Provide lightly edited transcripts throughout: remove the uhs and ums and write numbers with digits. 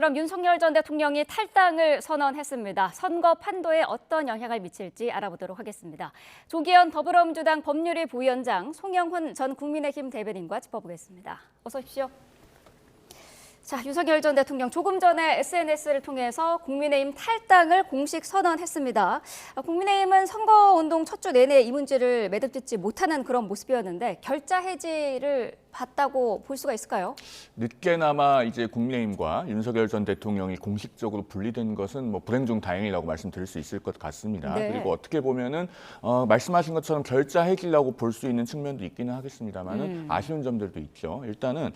그럼 윤석열 전 대통령이 탈당을 선언했습니다. 선거 판도에 어떤 영향을 미칠지 알아보도록 하겠습니다. 조기현 더불어민주당 법률위 부위원장, 송영훈 전 국민의힘 대변인과 짚어보겠습니다. 어서 오십시오. 자, 윤석열 전 대통령 조금 전에 SNS를 통해서 국민의힘 탈당을 공식 선언했습니다. 국민의힘은 선거운동 첫 주 내내 이 문제를 매듭짓지 못하는 그런 모습이었는데 결자 해지를 봤다고 볼 수가 있을까요? 늦게나마 이제 국민의힘과 윤석열 전 대통령이 공식적으로 분리된 것은 불행 중 다행이라고 말씀드릴 수 있을 것 같습니다. 네. 그리고 어떻게 보면은 말씀하신 것처럼 결자 해지라고 볼 수 있는 측면도 있기는 하겠습니다만은 아쉬운 점들도 있죠. 일단은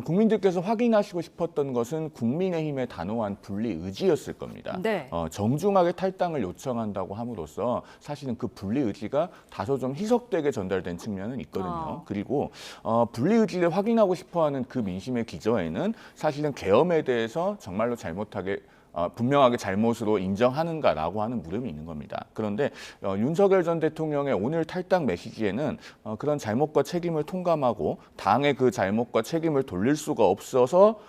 국민들께서 확인하시고 싶었던 것은 국민의힘의 단호한 분리 의지였을 겁니다. 네. 정중하게 탈당을 요청한다고 함으로써 사실은 그 분리 의지가 다소 좀 희석되게 전달된 측면은 있거든요. 그리고 분리 의지를 확인하고 싶어하는 그 민심의 기저에는 사실은 계엄에 대해서 정말로 분명하게 잘못으로 인정하는가라고 하는 물음이 있는 겁니다. 그런데 윤석열 전 대통령의 오늘 탈당 메시지에는 그런 잘못과 책임을 통감하고 당의 그 잘못과 책임을 돌릴 수가 없어서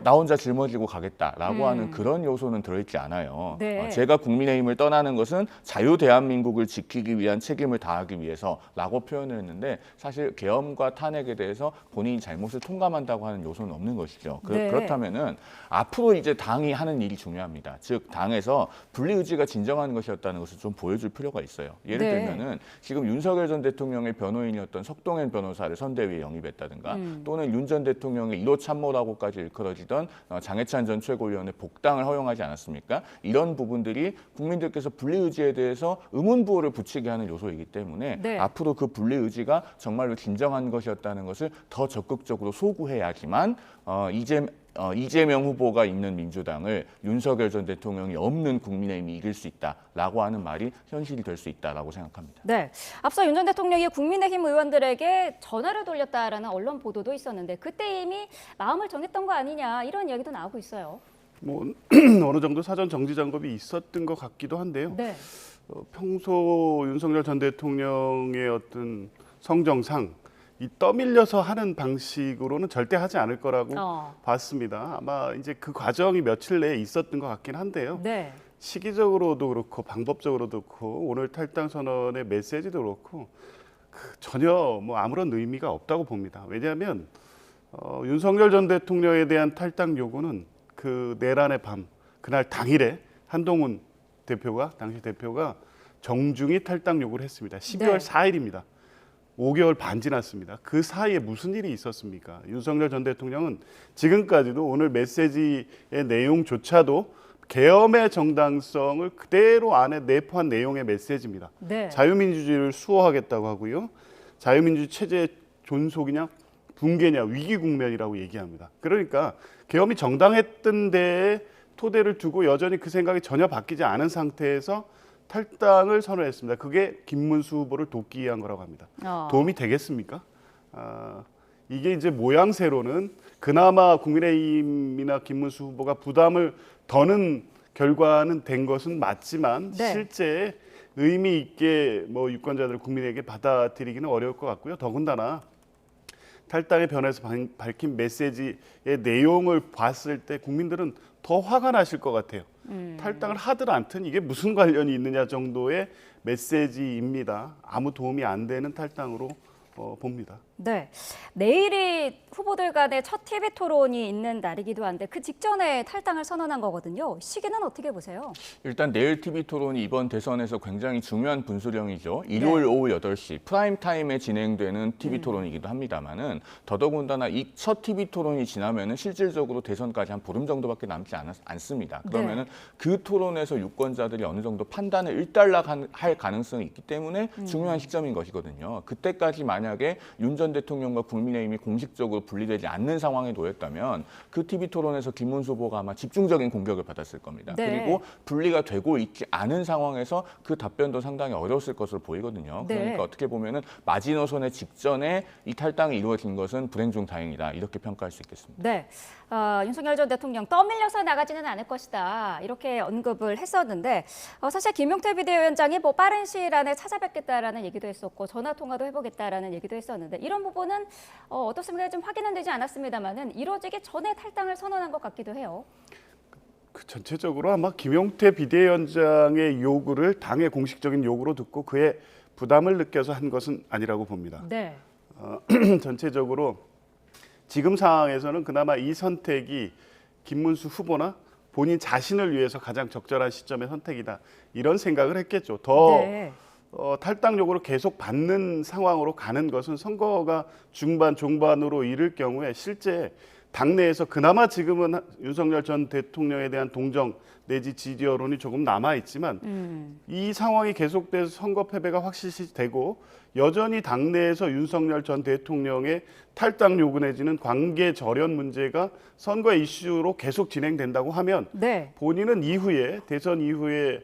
나 혼자 짊어지고 가겠다라고 하는 그런 요소는 들어있지 않아요. 네. 제가 국민의힘을 떠나는 것은 자유 대한민국을 지키기 위한 책임을 다하기 위해서라고 표현을 했는데 사실 계엄과 탄핵에 대해서 본인이 잘못을 통감한다고 하는 요소는 없는 것이죠. 네. 그렇다면은 앞으로 이제 당이 하는 일이 중요합니다. 즉 당에서 분리 의지가 진정한 것이었다는 것을 좀 보여줄 필요가 있어요. 예를 네. 들면은 지금 윤석열 전 대통령의 변호인이었던 석동현 변호사를 선대위에 영입했다든가 또는 윤 전 대통령의 1호 참모라고까지 일컬어지던 장해찬 전 최고위원의 복당을 허용하지 않았습니까? 이런 부분들이 국민들께서 분리의지에 대해서 의문부호를 붙이게 하는 요소이기 때문에 네. 앞으로 그 분리의지가 정말로 진정한 것이었다는 것을 더 적극적으로 소구해야지만 이재명 후보가 있는 민주당을 윤석열 전 대통령이 없는 국민의힘이 이길 수 있다라고 하는 말이 현실이 될 수 있다라고 생각합니다. 네, 앞서 윤 전 대통령이 국민의힘 의원들에게 전화를 돌렸다라는 언론 보도도 있었는데 그때 이미 마음을 정했던 거 아니냐 이런 이야기도 나오고 있어요. 어느 정도 사전 정지 작업이 있었던 것 같기도 한데요. 네. 평소 윤석열 전 대통령의 어떤 성정상 이 떠밀려서 하는 방식으로는 절대 하지 않을 거라고 봤습니다. 아마 이제 그 과정이 며칠 내에 있었던 것 같긴 한데요. 네. 시기적으로도 그렇고 방법적으로도 그렇고 오늘 탈당 선언의 메시지도 그렇고 전혀 아무런 의미가 없다고 봅니다. 왜냐하면 윤석열 전 대통령에 대한 탈당 요구는 그 내란의 밤 그날 당일에 한동훈 대표가 당시 대표가 정중히 탈당 요구를 했습니다. 12월 네. 4일입니다. 5개월 반 지났습니다. 그 사이에 무슨 일이 있었습니까? 윤석열 전 대통령은 지금까지도 오늘 메시지의 내용조차도 계엄의 정당성을 그대로 안에 내포한 내용의 메시지입니다. 네. 자유민주주의를 수호하겠다고 하고요. 자유민주 체제의 존속이냐 붕괴냐 위기 국면이라고 얘기합니다. 그러니까 계엄이 정당했던 데에 토대를 두고 여전히 그 생각이 전혀 바뀌지 않은 상태에서 탈당을 선언했습니다. 그게 김문수 후보를 돕기 위한 거라고 합니다. 도움이 되겠습니까? 이게 이제 모양새로는 그나마 국민의힘이나 김문수 후보가 부담을 더는 결과는 된 것은 맞지만 네. 실제 의미 있게 유권자들 국민에게 받아들이기는 어려울 것 같고요. 더군다나 탈당의 변화에서 밝힌 메시지의 내용을 봤을 때 국민들은 더 화가 나실 것 같아요. 탈당을 하든 않든 이게 무슨 관련이 있느냐 정도의 메시지입니다. 아무 도움이 안 되는 탈당으로 봅니다. 네, 내일이 후보들 간의 첫 TV 토론이 있는 날이기도 한데 그 직전에 탈당을 선언한 거거든요. 시기는 어떻게 보세요? 일단 내일 TV 토론이 이번 대선에서 굉장히 중요한 분수령이죠. 일요일 오후 8시 프라임 타임에 진행되는 TV 토론이기도 합니다만은 더더군다나 이 첫 TV 토론이 지나면은 실질적으로 대선까지 한 보름 정도밖에 남지 않습니다. 그러면은 그 토론에서 유권자들이 어느 정도 판단을 일단락할 가능성이 있기 때문에 중요한 시점인 것이거든요. 그때까지 만약에 윤 전 대통령과 국민의힘이 공식적으로 분리되지 않는 상황에 놓였다면 그 TV 토론에서 김문수 후보가 아마 집중적인 공격을 받았을 겁니다. 네. 그리고 분리가 되고 있지 않은 상황에서 그 답변도 상당히 어려웠을 것으로 보이거든요. 네. 그러니까 어떻게 보면은 마지노선의 직전에 이 탈당이 이루어진 것은 불행 중 다행이다 이렇게 평가할 수 있겠습니다. 네, 윤석열 전 대통령 떠밀려서 나가지는 않을 것이다 이렇게 언급을 했었는데 사실 김용태 비대위원장이 뭐 빠른 시일 안에 찾아뵙겠다라는 얘기도 했었고 전화 통화도 해보겠다라는 얘기도 했었는데 이런 부분은 어떻습니까? 좀 확인은 되지 않았습니다만은 이루어지기 전에 탈당을 선언한 것 같기도 해요. 그 전체적으로 아마 김용태 비대위원장의 요구를 당의 공식적인 요구로 듣고 그의 부담을 느껴서 한 것은 아니라고 봅니다. 네. 전체적으로 지금 상황에서는 그나마 이 선택이 김문수 후보나 본인 자신을 위해서 가장 적절한 시점의 선택이다. 이런 생각을 했겠죠. 더 네. 탈당 요구를 계속 받는 상황으로 가는 것은 선거가 중반, 종반으로 이를 경우에 실제 당내에서 그나마 지금은 윤석열 전 대통령에 대한 동정 내지 지지 여론이 조금 남아있지만 이 상황이 계속돼서 선거 패배가 확실시되고 여전히 당내에서 윤석열 전 대통령의 탈당 요구 내지는 관계 절연 문제가 선거 이슈로 계속 진행된다고 하면 네. 본인은 이후에 대선 이후에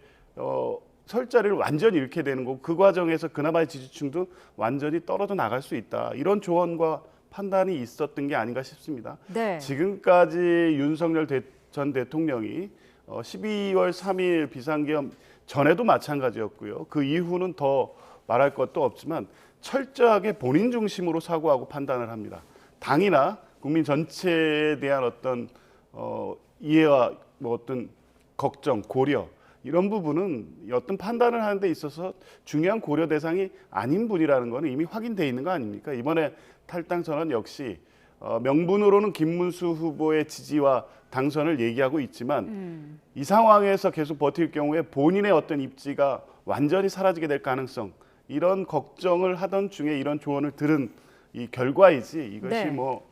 설자리를 완전히 잃게 되는 거고 그 과정에서 그나마의 지지층도 완전히 떨어져 나갈 수 있다. 이런 조언과 판단이 있었던 게 아닌가 싶습니다. 네. 지금까지 윤석열 전 대통령이 12월 3일 비상계엄 전에도 마찬가지였고요. 그 이후는 더 말할 것도 없지만 철저하게 본인 중심으로 사고하고 판단을 합니다. 당이나 국민 전체에 대한 어떤 이해와 뭐 어떤 걱정, 고려 이런 부분은 어떤 판단을 하는 데 있어서 중요한 고려 대상이 아닌 분이라는 것은 이미 확인돼 있는 거 아닙니까? 이번에 탈당 선언 역시 명분으로는 김문수 후보의 지지와 당선을 얘기하고 있지만 이 상황에서 계속 버틸 경우에 본인의 어떤 입지가 완전히 사라지게 될 가능성 이런 걱정을 하던 중에 이런 조언을 들은 이 결과이지 이것이 네. 뭐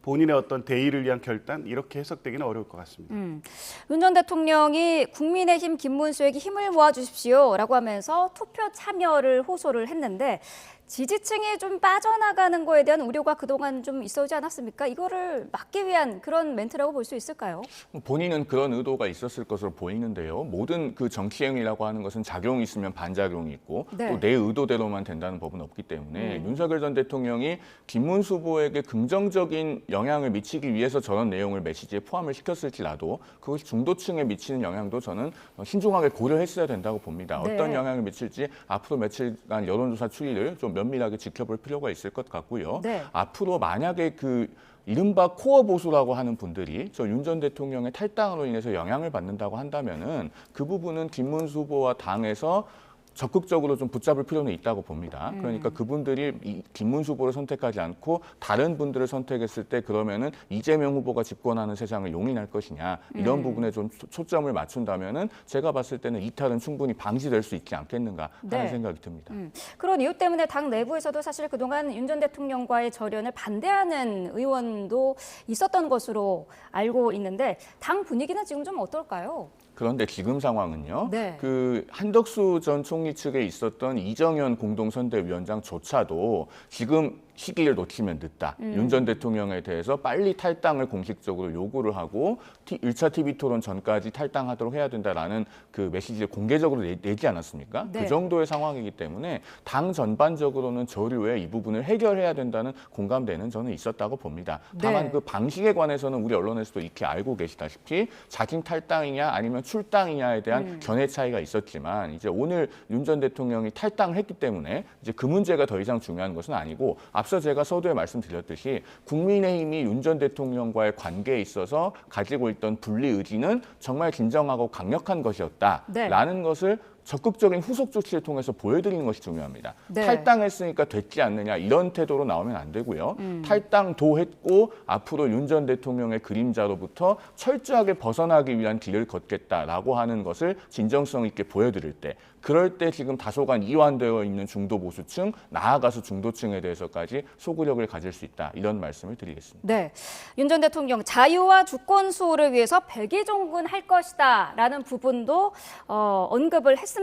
본인의 어떤 대의를 위한 결단 이렇게 해석되기는 어려울 것 같습니다. 윤 전 대통령이 국민의힘 김문수에게 힘을 모아주십시오라고 하면서 투표 참여를 호소를 했는데 지지층이 좀 빠져나가는 거에 대한 우려가 그동안 좀 있어오지 않았습니까? 이거를 막기 위한 그런 멘트라고 볼 수 있을까요? 본인은 그런 의도가 있었을 것으로 보이는데요. 모든 그 정치행위라고 하는 것은 작용이 있으면 반작용이 있고 네. 또 내 의도대로만 된다는 법은 없기 때문에 윤석열 전 대통령이 김문수 후보에게 긍정적인 영향을 미치기 위해서 저런 내용을 메시지에 포함을 시켰을지라도 그것이 중도층에 미치는 영향도 저는 신중하게 고려했어야 된다고 봅니다. 네. 어떤 영향을 미칠지 앞으로 며칠간 여론조사 추이를 좀 면밀하게 지켜볼 필요가 있을 것 같고요. 네. 앞으로 만약에 그 이른바 코어 보수라고 하는 분들이 저 윤 전 대통령의 탈당으로 인해서 영향을 받는다고 한다면은 그 부분은 김문수 후보와 당에서 적극적으로 좀 붙잡을 필요는 있다고 봅니다. 그러니까 그분들이 이 김문수 후보를 선택하지 않고 다른 분들을 선택했을 때 그러면은 이재명 후보가 집권하는 세상을 용인할 것이냐 이런 부분에 좀 초점을 맞춘다면은 제가 봤을 때는 이탈은 충분히 방지될 수 있지 않겠는가 하는 네. 생각이 듭니다. 그런 이유 때문에 당 내부에서도 사실 그동안 윤 전 대통령과의 절연을 반대하는 의원도 있었던 것으로 알고 있는데 당 분위기는 지금 좀 어떨까요? 그런데 지금 상황은요. 네. 그 한덕수 전 총리 측에 있었던 이정현 공동선대위원장조차도 지금 시기를 놓치면 늦다. 윤 전 대통령에 대해서 빨리 탈당을 공식적으로 요구를 하고 1차 TV 토론 전까지 탈당하도록 해야 된다라는 그 메시지를 공개적으로 내지 않았습니까? 네. 그 정도의 상황이기 때문에 당 전반적으로는 저류에 이 부분을 해결해야 된다는 공감대는 저는 있었다고 봅니다. 다만 네. 그 방식에 관해서는 우리 언론에서도 익히 알고 계시다시피 자진 탈당이냐 아니면 출당이냐에 대한 견해 차이가 있었지만 이제 오늘 윤 전 대통령이 탈당을 했기 때문에 이제 그 문제가 더 이상 중요한 것은 아니고 앞서 제가 서두에 말씀드렸듯이 국민의힘이 윤 전 대통령과의 관계에 있어서 가지고 있던 분리 의지는 정말 진정하고 강력한 것이었다라는 것을 적극적인 후속 조치를 통해서 보여드리는 것이 중요합니다. 네. 탈당했으니까 됐지 않느냐 이런 태도로 나오면 안 되고요. 탈당도 했고 앞으로 윤 전 대통령의 그림자로부터 철저하게 벗어나기 위한 길을 걷겠다라고 하는 것을 진정성 있게 보여드릴 때 그럴 때 지금 다소간 이완되어 있는 중도 보수층 나아가서 중도층에 대해서까지 소구력을 가질 수 있다 이런 말씀을 드리겠습니다. 네, 윤 전 대통령 자유와 주권 수호를 위해서 백의종군할 것이다라는 부분도 언급을 했습니다.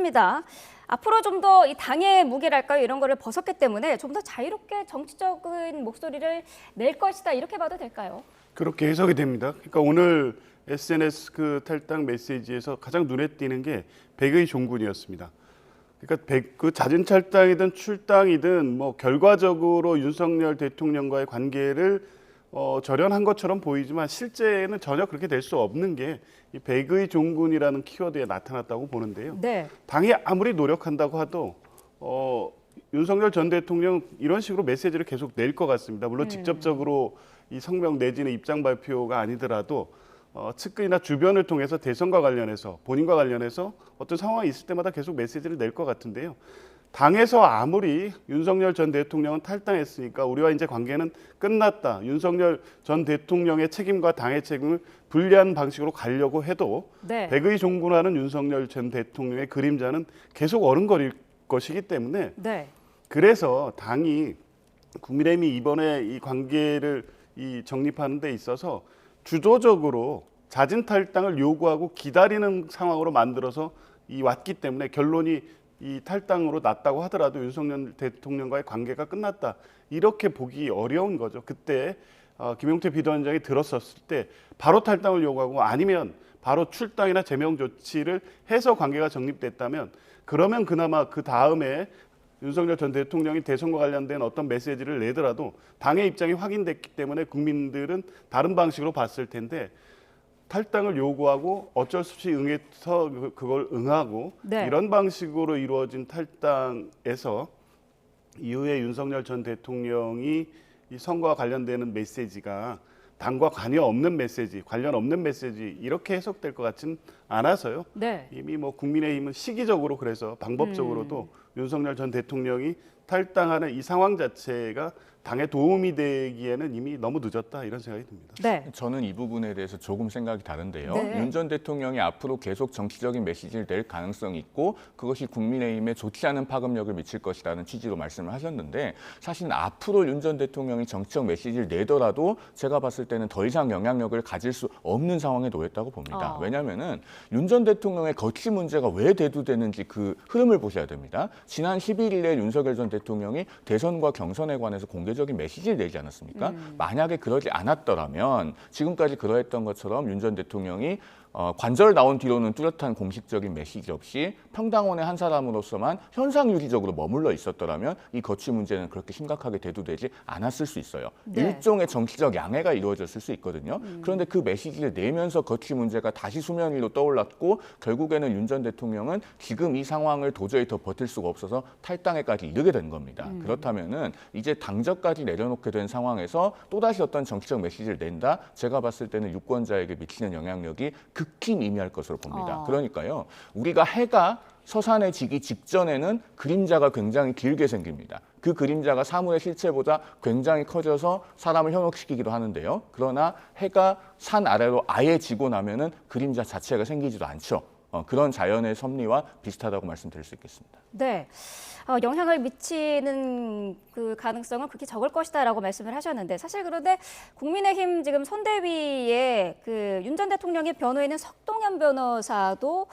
앞으로 좀 더 이 당의 무게랄까요 이런 거를 벗었기 때문에 좀 더 자유롭게 정치적인 목소리를 낼 것이다 이렇게 봐도 될까요? 그렇게 해석이 됩니다. 그러니까 오늘 SNS 그 탈당 메시지에서 가장 눈에 띄는 게 백의 종군이었습니다. 그러니까 그 자진 탈당이든 출당이든 뭐 결과적으로 윤석열 대통령과의 관계를 절연한 것처럼 보이지만 실제는 전혀 그렇게 될 수 없는 게 이 백의 종군이라는 키워드에 나타났다고 보는데요. 네. 당이 아무리 노력한다고 해도 윤석열 전 대통령 이런 식으로 메시지를 계속 낼 것 같습니다. 물론 직접적으로 이 성명 내지는 입장 발표가 아니더라도 측근이나 주변을 통해서 대선과 관련해서 본인과 관련해서 어떤 상황이 있을 때마다 계속 메시지를 낼 것 같은데요. 당에서 아무리 윤석열 전 대통령은 탈당했으니까 우리와 이제 관계는 끝났다. 윤석열 전 대통령의 책임과 당의 책임을 분리한 방식으로 가려고 해도 네. 백의 종군하는 윤석열 전 대통령의 그림자는 계속 어른거릴 것이기 때문에 네. 그래서 당이 국민의힘이 이번에 이 관계를 정립하는 데 있어서 주도적으로 자진 탈당을 요구하고 기다리는 상황으로 만들어서 왔기 때문에 결론이 이 탈당으로 났다고 하더라도 윤석열 대통령과의 관계가 끝났다. 이렇게 보기 어려운 거죠. 그때 김용태 비대위원장이 들었었을 때 바로 탈당을 요구하고 아니면 바로 출당이나 제명 조치를 해서 관계가 정립됐다면 그러면 그나마 그 다음에 윤석열 전 대통령이 대선과 관련된 어떤 메시지를 내더라도 당의 입장이 확인됐기 때문에 국민들은 다른 방식으로 봤을 텐데 탈당을 요구하고 어쩔 수 없이 응해서 그걸 응하고 네. 이런 방식으로 이루어진 탈당에서 이후에 윤석열 전 대통령이 이 선거와 관련되는 메시지가 당과 관련 없는 메시지 이렇게 해석될 것 같지는 않아서요. 네. 이미 뭐 국민의힘은 시기적으로 그래서 방법적으로도 윤석열 전 대통령이 탈당하는 이 상황 자체가 당에 도움이 되기에는 이미 너무 늦었다 이런 생각이 듭니다. 네. 저는 이 부분에 대해서 조금 생각이 다른데요. 네. 윤 전 대통령이 앞으로 계속 정치적인 메시지를 낼 가능성이 있고 그것이 국민의힘에 좋지 않은 파급력을 미칠 것이라는 취지로 말씀을 하셨는데 사실 앞으로 윤 전 대통령이 정치적 메시지를 내더라도 제가 봤을 때는 더 이상 영향력을 가질 수 없는 상황에 놓였다고 봅니다. 왜냐하면은 윤 전 대통령의 거취 문제가 왜 대두되는지 그 흐름을 보셔야 됩니다. 지난 11일에 윤석열 전 대통령이 대선과 경선에 관해서 공개적인 메시지를 내지 않았습니까? 만약에 그러지 않았더라면 지금까지 그러했던 것처럼 윤 전 대통령이 관절 나온 뒤로는 뚜렷한 공식적인 메시지 없이 평당원의 한 사람으로서만 현상 유지적으로 머물러 있었더라면 이 거취 문제는 그렇게 심각하게 대두되지 않았을 수 있어요. 네. 일종의 정치적 양해가 이루어졌을 수 있거든요. 그런데 그 메시지를 내면서 거취 문제가 다시 수면 위로 떠올랐고 결국에는 윤 전 대통령은 지금 이 상황을 도저히 더 버틸 수가 없어서 탈당에까지 이르게 된 겁니다. 그렇다면은 이제 당적까지 내려놓게 된 상황에서 또다시 어떤 정치적 메시지를 낸다? 제가 봤을 때는 유권자에게 미치는 영향력이 극히 미미할 것으로 봅니다. 그러니까요. 우리가 해가 서산해지기 직전에는 그림자가 굉장히 길게 생깁니다. 그 그림자가 사물의 실체보다 굉장히 커져서 사람을 현혹시키기도 하는데요. 그러나 해가 산 아래로 아예 지고 나면은 그림자 자체가 생기지도 않죠. 그런 자연의 섭리와 비슷하다고 말씀드릴 수 있겠습니다. 네. 영향을 미치는 그 가능성은 극히 적을 것이다라고 말씀을 하셨는데 사실 그런데 국민의힘 지금 선대위에 그 윤 전 대통령의 변호인은 석동현 변호사도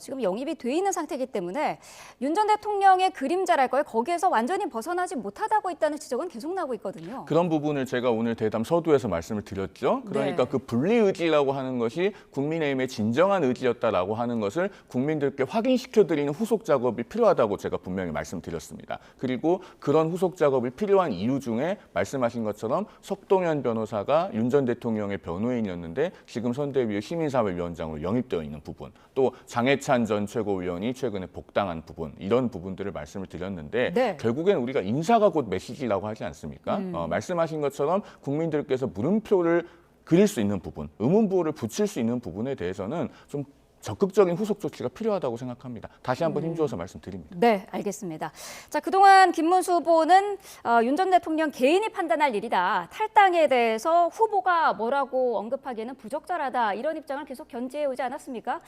지금 영입이 돼 있는 상태이기 때문에 윤 전 대통령의 그림자랄까요? 거기에서 완전히 벗어나지 못하다고 있다는 지적은 계속 나오고 있거든요. 그런 부분을 제가 오늘 대담 서두에서 말씀을 드렸죠. 그러니까 네. 그 분리의지라고 하는 것이 국민의힘의 진정한 의지였다라고 하는 것을 국민들께 확인시켜드리는 후속 작업이 필요하다고 제가 분명히 말씀드렸습니다. 그리고 그런 후속 작업이 필요한 이유 중에 말씀하신 것처럼 석동현 변호사가 윤 전 대통령의 변호인이었는데 지금 선대위의 시민사회위원장으로 영입되어 있는 부분, 또 장해찬 전 최고위원이 최근에 복당한 부분, 이런 부분들을 말씀을 드렸는데 네. 결국엔 우리가 인사가 곧 메시지라고 하지 않습니까? 말씀하신 것처럼 국민들께서 물음표를 그릴 수 있는 부분, 의문부호를 붙일 수 있는 부분에 대해서는 좀 적극적인 후속 조치가 필요하다고 생각합니다. 다시 한번 힘주어서 말씀드립니다. 네, 알겠습니다. 자, 그동안 김문수 후보는 윤 전 대통령 개인이 판단할 일이다. 탈당에 대해서 후보가 뭐라고 언급하기에는 부적절하다. 이런 입장을 계속 견지해 오지 않았습니까?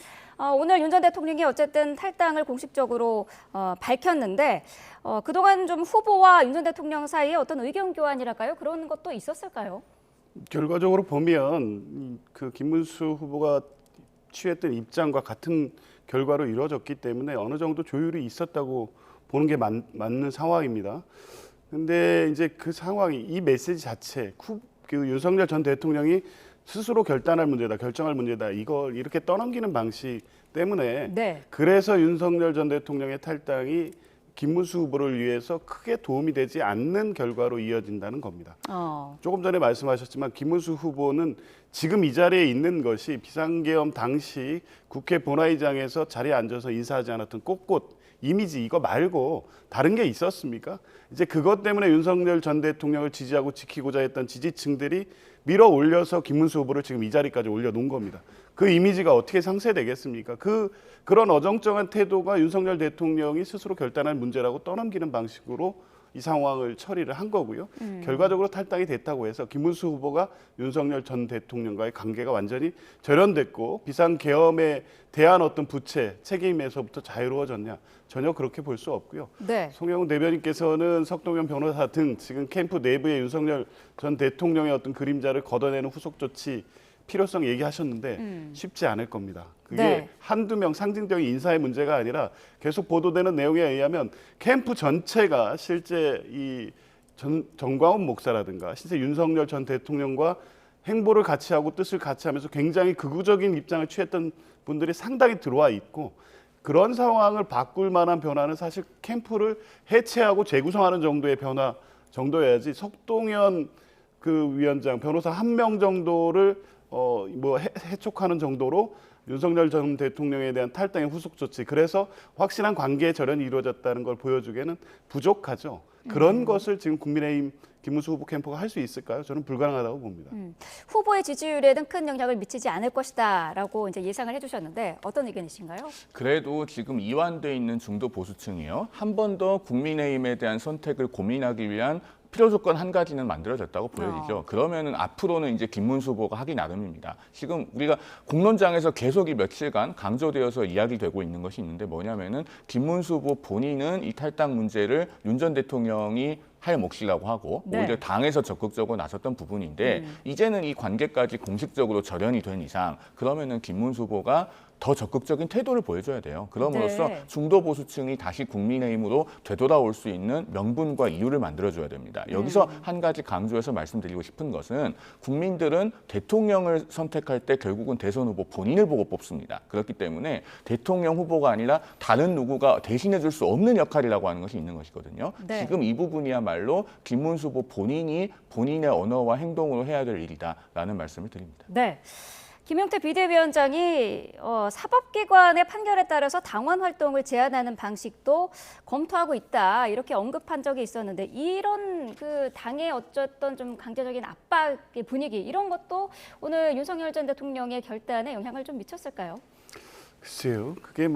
오늘 윤 전 대통령이 어쨌든 탈당을 공식적으로 밝혔는데 그동안 좀 후보와 윤 전 대통령 사이에 어떤 의견 교환이랄까요? 그런 것도 있었을까요? 결과적으로 보면 그 김문수 후보가 취했던 입장과 같은 결과로 이루어졌기 때문에 어느 정도 조율이 있었다고 보는 게 맞는 상황입니다. 근데 이제 그 상황이 이 메시지 자체, 그 윤석열 전 대통령이 스스로 결정할 문제다. 이걸 이렇게 떠넘기는 방식 때문에 네. 그래서 윤석열 전 대통령의 탈당이 김문수 후보를 위해서 크게 도움이 되지 않는 결과로 이어진다는 겁니다. 어. 조금 전에 말씀하셨지만 김문수 후보는 지금 이 자리에 있는 것이 비상계엄 당시 국회 본회의장에서 자리에 앉아서 인사하지 않았던 꼿꼿 이미지 이거 말고 다른 게 있었습니까? 이제 그것 때문에 윤석열 전 대통령을 지지하고 지키고자 했던 지지층들이 밀어 올려서 김문수 후보를 지금 이 자리까지 올려놓은 겁니다. 그 이미지가 어떻게 상쇄되겠습니까? 그런 어정쩡한 태도가 윤석열 대통령이 스스로 결단할 문제라고 떠넘기는 방식으로 이 상황을 처리를 한 거고요. 결과적으로 탈당이 됐다고 해서 김문수 후보가 윤석열 전 대통령과의 관계가 완전히 절연됐고 비상계엄에 대한 어떤 부채, 책임에서부터 자유로워졌냐? 전혀 그렇게 볼 수 없고요. 네. 송영훈 대변인께서는 석동현 변호사 등 지금 캠프 내부의 윤석열 전 대통령의 어떤 그림자를 걷어내는 후속 조치 필요성 얘기하셨는데 쉽지 않을 겁니다. 그게 네. 한두 명 상징적인 인사의 문제가 아니라 계속 보도되는 내용에 의하면 캠프 전체가 실제 이 정광훈 목사라든가 실제 윤석열 전 대통령과 행보를 같이 하고 뜻을 같이 하면서 굉장히 극우적인 입장을 취했던 분들이 상당히 들어와 있고 그런 상황을 바꿀 만한 변화는 사실 캠프를 해체하고 재구성하는 정도의 변화 정도여야지 석동현 그 위원장 변호사 한 명 정도를 해촉하는 정도로 윤석열 전 대통령에 대한 탈당의 후속 조치 그래서 확실한 관계의 절연이 이루어졌다는 걸 보여주기에는 부족하죠. 그런 것을 지금 국민의힘 김문수 후보 캠프가 할 수 있을까요? 저는 불가능하다고 봅니다. 후보의 지지율에는 큰 영향을 미치지 않을 것이다라고 이제 예상을 해주셨는데 어떤 의견이신가요? 그래도 지금 이완돼 있는 중도 보수층이요. 한 번 더 국민의힘에 대한 선택을 고민하기 위한 필요 조건 한 가지는 만들어졌다고 보여지죠. 그러면은 앞으로는 이제 김문수 후보가 하기 나름입니다. 지금 우리가 공론장에서 계속 이 며칠간 강조되어서 이야기되고 있는 것이 있는데 뭐냐면은 김문수 후보 본인은 이 탈당 문제를 윤 전 대통령이 할 몫이라고 하고 네. 오히려 당에서 적극적으로 나섰던 부분인데 이제는 이 관계까지 공식적으로 절연이 된 이상 그러면은 김문수 후보가 더 적극적인 태도를 보여줘야 돼요. 그럼으로써 네. 중도 보수층이 다시 국민의힘으로 되돌아올 수 있는 명분과 이유를 만들어줘야 됩니다. 여기서 한 가지 강조해서 말씀드리고 싶은 것은 국민들은 대통령을 선택할 때 결국은 대선 후보 본인을 보고 뽑습니다. 그렇기 때문에 대통령 후보가 아니라 다른 누구가 대신해 줄 수 없는 역할이라고 하는 것이 있는 것이거든요. 네. 지금 이 부분이야말로 김문수 후보 본인이 본인의 언어와 행동으로 해야 될 일이다라는 말씀을 드립니다. 네. 김용태 비대위원장이 사법기관의 판결에 따라서 당원 활동을 제한하는 방식도 검토하고 있다 이렇게 언급한 적이 있었는데 이런 그 당의 어쨌든 좀 강제적인 압박의 분위기 이런 것도 오늘 윤석열 전 대통령의 결단에 영향을 좀 미쳤을까요? 글쎄요, 그게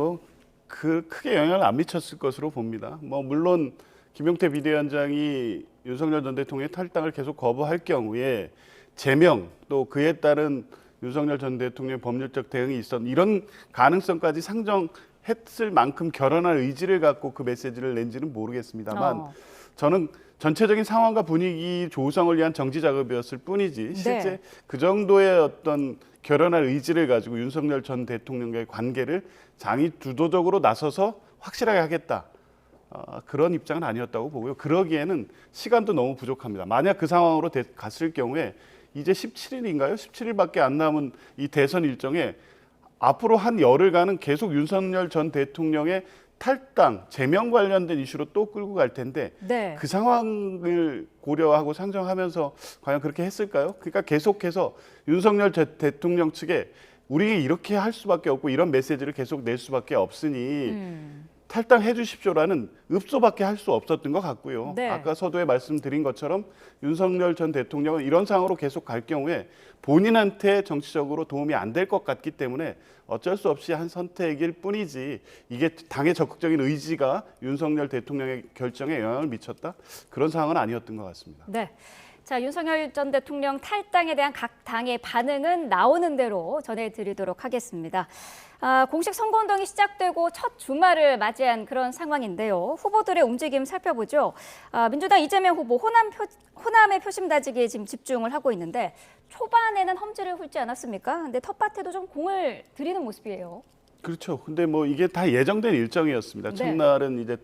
크게 영향을 안 미쳤을 것으로 봅니다. 물론 김용태 비대위원장이 윤석열 전 대통령의 탈당을 계속 거부할 경우에 제명 또 그에 따른 윤석열 전 대통령의 법률적 대응이 이런 가능성까지 상정했을 만큼 결연한 의지를 갖고 그 메시지를 낸지는 모르겠습니다만 저는 전체적인 상황과 분위기 조성을 위한 정지 작업이었을 뿐이지 실제 네. 그 정도의 어떤 결연한 의지를 가지고 윤석열 전 대통령과의 관계를 장이 주도적으로 나서서 확실하게 하겠다. 그런 입장은 아니었다고 보고요. 그러기에는 시간도 너무 부족합니다. 만약 그 상황으로 갔을 경우에 이제 17일인가요? 17일밖에 안 남은 이 대선 일정에 앞으로 한 열흘간은 계속 윤석열 전 대통령의 탈당, 제명 관련된 이슈로 또 끌고 갈 텐데 네. 그 상황을 고려하고 상정하면서 과연 그렇게 했을까요? 그러니까 계속해서 윤석열 대통령 측에 우리 이렇게 할 수밖에 없고 이런 메시지를 계속 낼 수밖에 없으니 탈당해 주십시오라는 읍소밖에 할 수 없었던 것 같고요. 네. 아까 서두에 말씀드린 것처럼 윤석열 전 대통령은 이런 상황으로 계속 갈 경우에 본인한테 정치적으로 도움이 안 될 것 같기 때문에 어쩔 수 없이 한 선택일 뿐이지 이게 당의 적극적인 의지가 윤석열 대통령의 결정에 영향을 미쳤다? 그런 상황은 아니었던 것 같습니다. 네. 자, 윤석열 전 대통령 탈당에 대한 각 당의 반응은 나오는 대로 전해드리도록 하겠습니다. 공식 선거운동이 시작되고 첫 주말을 맞이한 그런 상황인데요. 후보들의 움직임 살펴보죠. 민주당 이재명 후보 호남의 표심 다지기에 지금 집중을 하고 있는데 초반에는 험지를 훑지 않았습니까? 근데 텃밭에도 좀 공을 들이는 모습이에요. 그렇죠. 근데 이게 다 예정된 일정이었습니다. 네. 첫날은 이제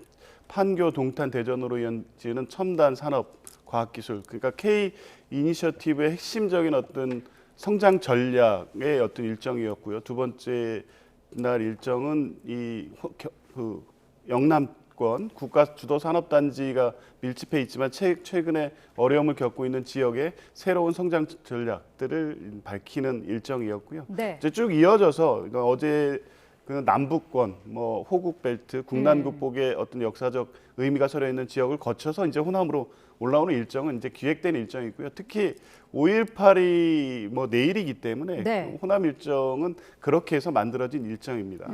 판교 동탄 대전으로 이어지는 첨단 산업 과학기술 그러니까 K 이니셔티브의 핵심적인 어떤 성장 전략의 어떤 일정이었고요. 두 번째 날 일정은 이 영남 남북권 국가 주도 산업단지가 밀집해 있지만 최근에 어려움을 겪고 있는 지역의 새로운 성장 전략들을 밝히는 일정이었고요. 네. 이제 쭉 이어져서 어제 그 남북권, 뭐 호국벨트, 국난국복의 어떤 역사적 의미가 서려 있는 지역을 거쳐서 이제 호남으로 올라오는 일정은 이제 기획된 일정이고요. 특히 5.18이 뭐 내일이기 때문에 네. 호남 일정은 그렇게 해서 만들어진 일정입니다.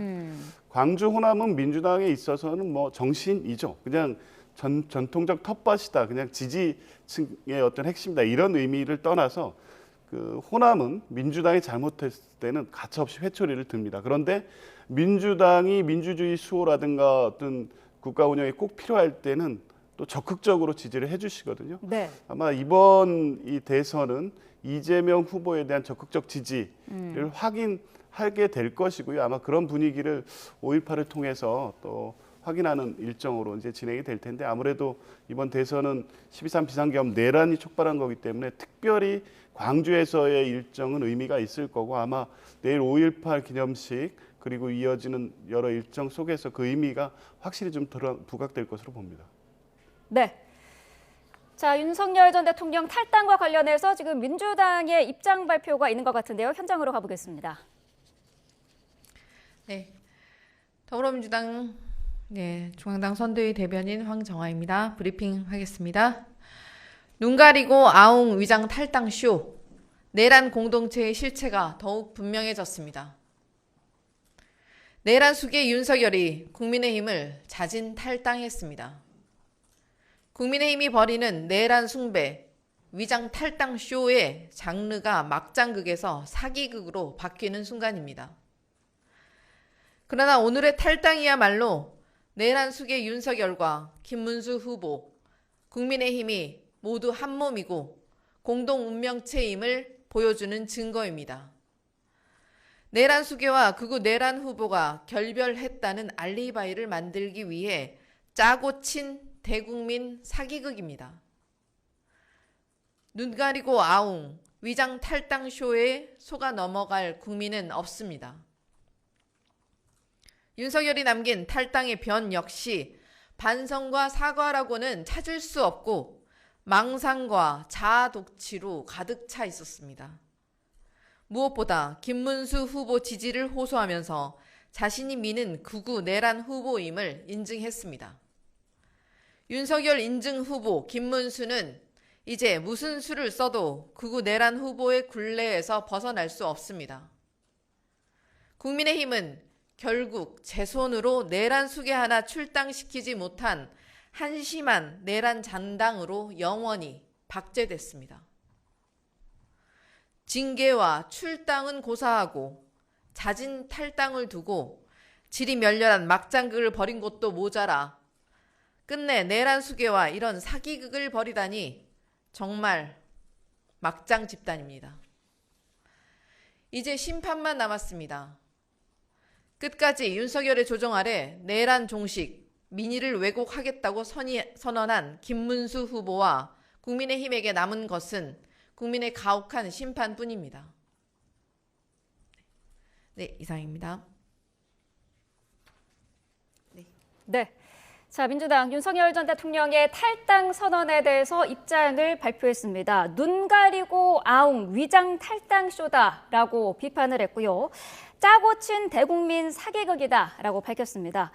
광주 호남은 민주당에 있어서는 뭐 정신이죠. 그냥 전통적 텃밭이다. 그냥 지지층의 어떤 핵심이다. 이런 의미를 떠나서 그 호남은 민주당이 잘못했을 때는 가차없이 회초리를 듭니다. 그런데 민주당이 민주주의 수호라든가 어떤 국가 운영에 꼭 필요할 때는 또 적극적으로 지지를 해주시거든요. 네. 아마 이번 이 대선은 이재명 후보에 대한 적극적 지지를 확인하게 될 것이고요. 아마 그런 분위기를 5.18을 통해서 또 확인하는 일정으로 이제 진행이 될 텐데 아무래도 이번 대선은 12.3 비상계엄 내란이 촉발한 거기 때문에 특별히 광주에서의 일정은 의미가 있을 거고 아마 내일 5.18 기념식 그리고 이어지는 여러 일정 속에서 그 의미가 확실히 좀 부각될 것으로 봅니다. 네. 자, 윤석열 전 대통령 탈당과 관련해서 지금 민주당의 입장 발표가 있는 것 같은데요. 현장으로 가보겠습니다. 네, 더불어민주당 중앙당 선대위 대변인 황정아입니다. 브리핑 하겠습니다. 눈 가리고 아웅 위장 탈당 쇼. 내란 공동체의 실체가 더욱 분명해졌습니다. 내란 수계 윤석열이 국민의힘을 자진 탈당했습니다. 국민의힘이 벌이는 내란 숭배, 위장 탈당 쇼의 장르가 막장극에서 사기극으로 바뀌는 순간입니다. 그러나 오늘의 탈당이야말로 내란 수계 윤석열과 김문수 후보, 국민의힘이 모두 한 몸이고 공동 운명체임을 보여주는 증거입니다. 내란 수계와 극우 내란 후보가 결별했다는 알리바이를 만들기 위해 짜고 친 대국민 사기극입니다. 눈 가리고 아웅, 위장 탈당 쇼에 속아 넘어갈 국민은 없습니다. 윤석열이 남긴 탈당의 변 역시 반성과 사과라고는 찾을 수 없고 망상과 자아 독치로 가득 차 있었습니다. 무엇보다 김문수 후보 지지를 호소하면서 자신이 미는 극우 내란 후보임을 인증했습니다. 윤석열 인증 후보 김문수는 이제 무슨 수를 써도 극우 내란 후보의 굴레에서 벗어날 수 없습니다. 국민의힘은 결국 제 손으로 내란 수계 하나 출당시키지 못한 한심한 내란 잔당으로 영원히 박제됐습니다. 징계와 출당은 고사하고 자진 탈당을 두고 질이 멸렬한 막장극을 벌인 것도 모자라 끝내 내란 수계와 이런 사기극을 벌이다니 정말 막장 집단입니다. 이제 심판만 남았습니다. 끝까지 윤석열의 조정 아래 내란 종식, 민의를 왜곡하겠다고 선언한 김문수 후보와 국민의힘에게 남은 것은 국민의 가혹한 심판뿐입니다. 네, 이상입니다. 네. 자, 민주당 윤석열 전 대통령의 탈당 선언에 대해서 입장을 발표했습니다. 눈 가리고 아웅 위장 탈당 쇼다라고 비판을 했고요. 짜고 친 대국민 사기극이다라고 밝혔습니다.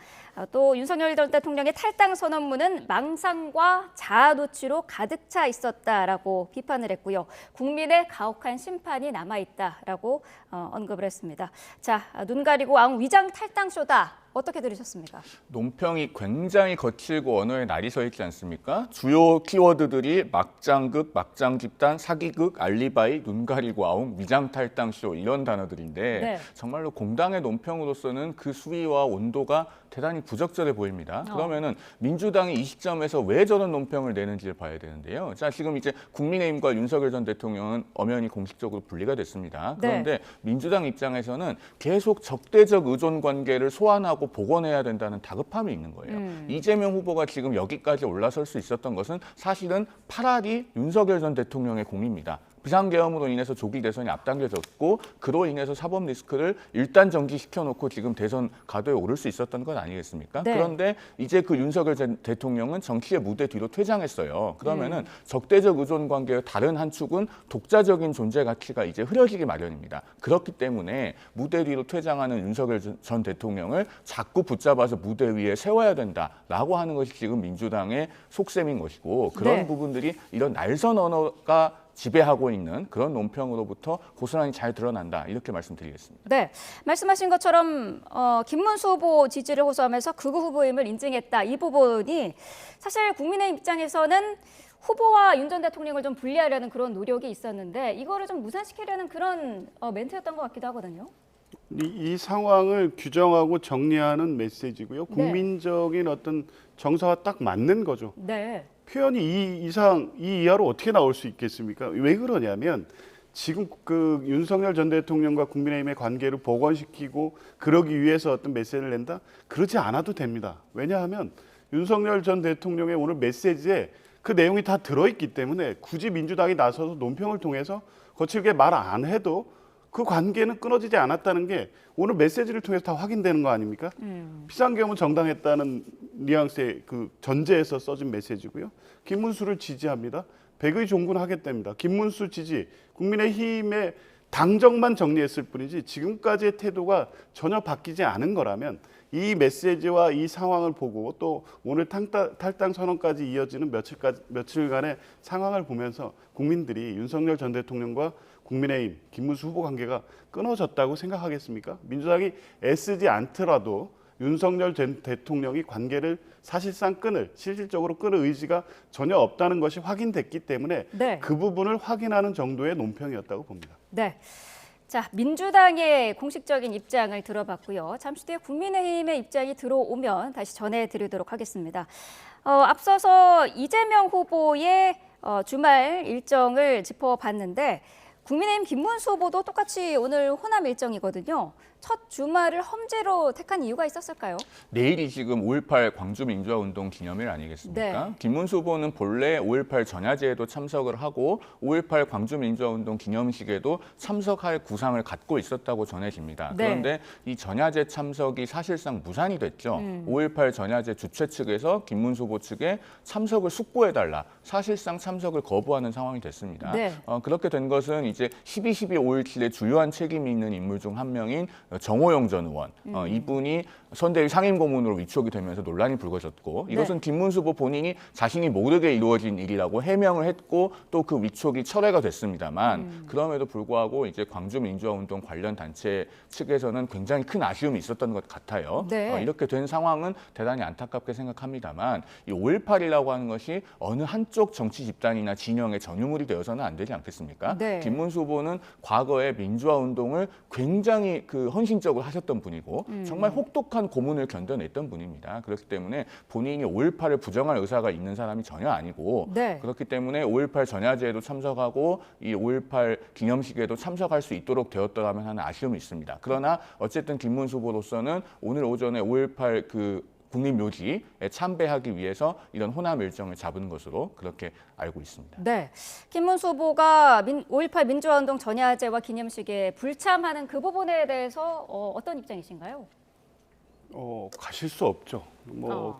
또 윤석열 전 대통령의 탈당 선언문은 망상과 자아 도취로 가득 차 있었다라고 비판을 했고요. 국민의 가혹한 심판이 남아있다라고 언급을 했습니다. 자, 눈 가리고 아웅 위장 탈당 쇼다. 어떻게 들으셨습니까? 논평이 굉장히 거칠고 언어에 날이 서 있지 않습니까? 주요 키워드들이 막장극, 막장집단, 사기극, 알리바이, 눈 가리고 아웅, 위장탈당쇼 이런 단어들인데 네. 정말로 공당의 논평으로서는 그 수위와 온도가 대단히 부적절해 보입니다. 그러면은 민주당이 이 시점에서 왜 저런 논평을 내는지를 봐야 되는데요. 자, 지금 이제 국민의힘과 윤석열 전 대통령은 엄연히 공식적으로 분리가 됐습니다. 그런데 네. 민주당 입장에서는 계속 적대적 의존 관계를 소환하고 복원해야 된다는 다급함이 있는 거예요. 이재명 후보가 지금 여기까지 올라설 수 있었던 것은 사실은 파라리 윤석열 전 대통령의 공입니다. 비상계엄으로 인해서 조기 대선이 앞당겨졌고 그로 인해서 사법 리스크를 일단 정지시켜놓고 지금 대선 가도에 오를 수 있었던 건 아니겠습니까? 네. 그런데 이제 그 윤석열 전 대통령은 정치의 무대 뒤로 퇴장했어요. 그러면은 적대적 의존 관계의 다른 한 축은 독자적인 존재 가치가 이제 흐려지기 마련입니다. 그렇기 때문에 무대 뒤로 퇴장하는 윤석열 전 대통령을 자꾸 붙잡아서 무대 위에 세워야 된다라고 하는 것이 지금 민주당의 속셈인 것이고 그런 네. 부분들이 이런 날선 언어가 지배하고 있는 그런 논평으로부터 고스란히 잘 드러난다 이렇게 말씀드리겠습니다. 네, 말씀하신 것처럼 김문수 후보 지지를 호소하면서 극우 후보임을 인증했다. 이 부분이 사실 국민의 입장에서는 후보와 윤 전 대통령을 좀 분리하려는 그런 노력이 있었는데 이거를 좀 무산시키려는 그런 멘트였던 것 같기도 하거든요. 이 상황을 규정하고 정리하는 메시지고요. 네. 국민적인 어떤 정서와 딱 맞는 거죠. 네. 표현이 이 이하로 어떻게 나올 수 있겠습니까? 왜 그러냐면 지금 그 윤석열 전 대통령과 국민의힘의 관계를 복원시키고 그러기 위해서 어떤 메시지를 낸다? 그러지 않아도 됩니다. 왜냐하면 윤석열 전 대통령의 오늘 메시지에 그 내용이 다 들어있기 때문에 굳이 민주당이 나서서 논평을 통해서 거칠게 말 안 해도 그 관계는 끊어지지 않았다는 게 오늘 메시지를 통해서 다 확인되는 거 아닙니까? 비상계엄은 정당했다는 뉘앙스의 그 전제에서 써진 메시지고요. 김문수를 지지합니다. 백의 종군하겠답니다. 김문수 지지, 국민의힘의 당정만 정리했을 뿐이지 지금까지의 태도가 전혀 바뀌지 않은 거라면 이 메시지와 이 상황을 보고 또 오늘 탈당 선언까지 이어지는 며칠간의 상황을 보면서 국민들이 윤석열 전 대통령과 국민의힘, 김문수 후보 관계가 끊어졌다고 생각하겠습니까? 민주당이 애쓰지 않더라도 윤석열 전 대통령이 관계를 사실상 실질적으로 끊을 의지가 전혀 없다는 것이 확인됐기 때문에 네. 그 부분을 확인하는 정도의 논평이었다고 봅니다. 네. 자, 민주당의 공식적인 입장을 들어봤고요. 잠시 뒤에 국민의힘의 입장이 들어오면 다시 전해드리도록 하겠습니다. 앞서서 이재명 후보의 주말 일정을 짚어봤는데 국민의힘 김문수 후보도 똑같이 오늘 호남 일정이거든요. 첫 주말을 험지로 택한 이유가 있었을까요? 내일이 지금 5.18 광주민주화운동 기념일 아니겠습니까? 네. 김문수 후보는 본래 5.18 전야제에도 참석을 하고 5.18 광주민주화운동 기념식에도 참석할 구상을 갖고 있었다고 전해집니다. 네. 그런데 이 전야제 참석이 사실상 무산이 됐죠. 5.18 전야제 주최 측에서 김문수 후보 측에 참석을 숙고해달라. 사실상 참석을 거부하는 상황이 됐습니다. 네. 그렇게 된 것은 이제 12.12 5.17의 주요한 책임이 있는 인물 중 한 명인 정호영 전 의원, 이분이 선대위 상임고문으로 위촉이 되면서 논란이 불거졌고 이것은 네. 김문수 후보 본인이 자신이 모르게 이루어진 일이라고 해명을 했고 또 그 위촉이 철회가 됐습니다만 그럼에도 불구하고 이제 광주민주화운동 관련 단체 측에서는 굉장히 큰 아쉬움이 있었던 것 같아요. 네. 이렇게 된 상황은 대단히 안타깝게 생각합니다만 이 5.18이라고 하는 것이 어느 한쪽 정치 집단이나 진영의 전유물이 되어서는 안 되지 않겠습니까? 네. 김문수 후보는 과거에 민주화운동을 굉장히 헌신적으로 하셨던 분이고 정말 혹독한 고문을 견뎌냈던 분입니다. 그렇기 때문에 본인이 5.18을 부정할 의사가 있는 사람이 전혀 아니고 네. 그렇기 때문에 5.18 전야제에도 참석하고 이 5.18 기념식에도 참석할 수 있도록 되었더라면 하는 아쉬움이 있습니다. 그러나 어쨌든 김문수 후보로서는 오늘 오전에 5.18 국립묘지에 참배하기 위해서 이런 호남 일정을 잡은 것으로 그렇게 알고 있습니다. 네, 김문수 후보가 5.18 민주화운동 전야제와 기념식에 불참하는 그 부분에 대해서 어떤 입장이신가요? 가실 수 없죠.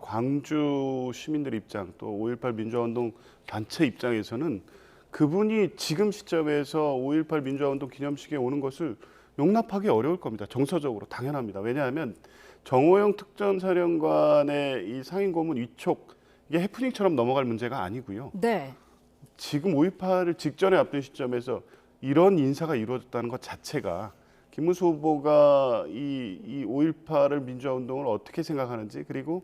광주 시민들 입장 또 5.18 민주화운동 단체 입장에서는 그분이 지금 시점에서 5.18 민주화운동 기념식에 오는 것을 용납하기 어려울 겁니다. 정서적으로 당연합니다. 왜냐하면 정호영 특전사령관의 이 상임고문 위촉 이게 해프닝처럼 넘어갈 문제가 아니고요. 네. 지금 5.18을 직전에 앞둔 시점에서 이런 인사가 이루어졌다는 것 자체가 김문수 후보가 이 5.18을 민주화운동을 어떻게 생각하는지 그리고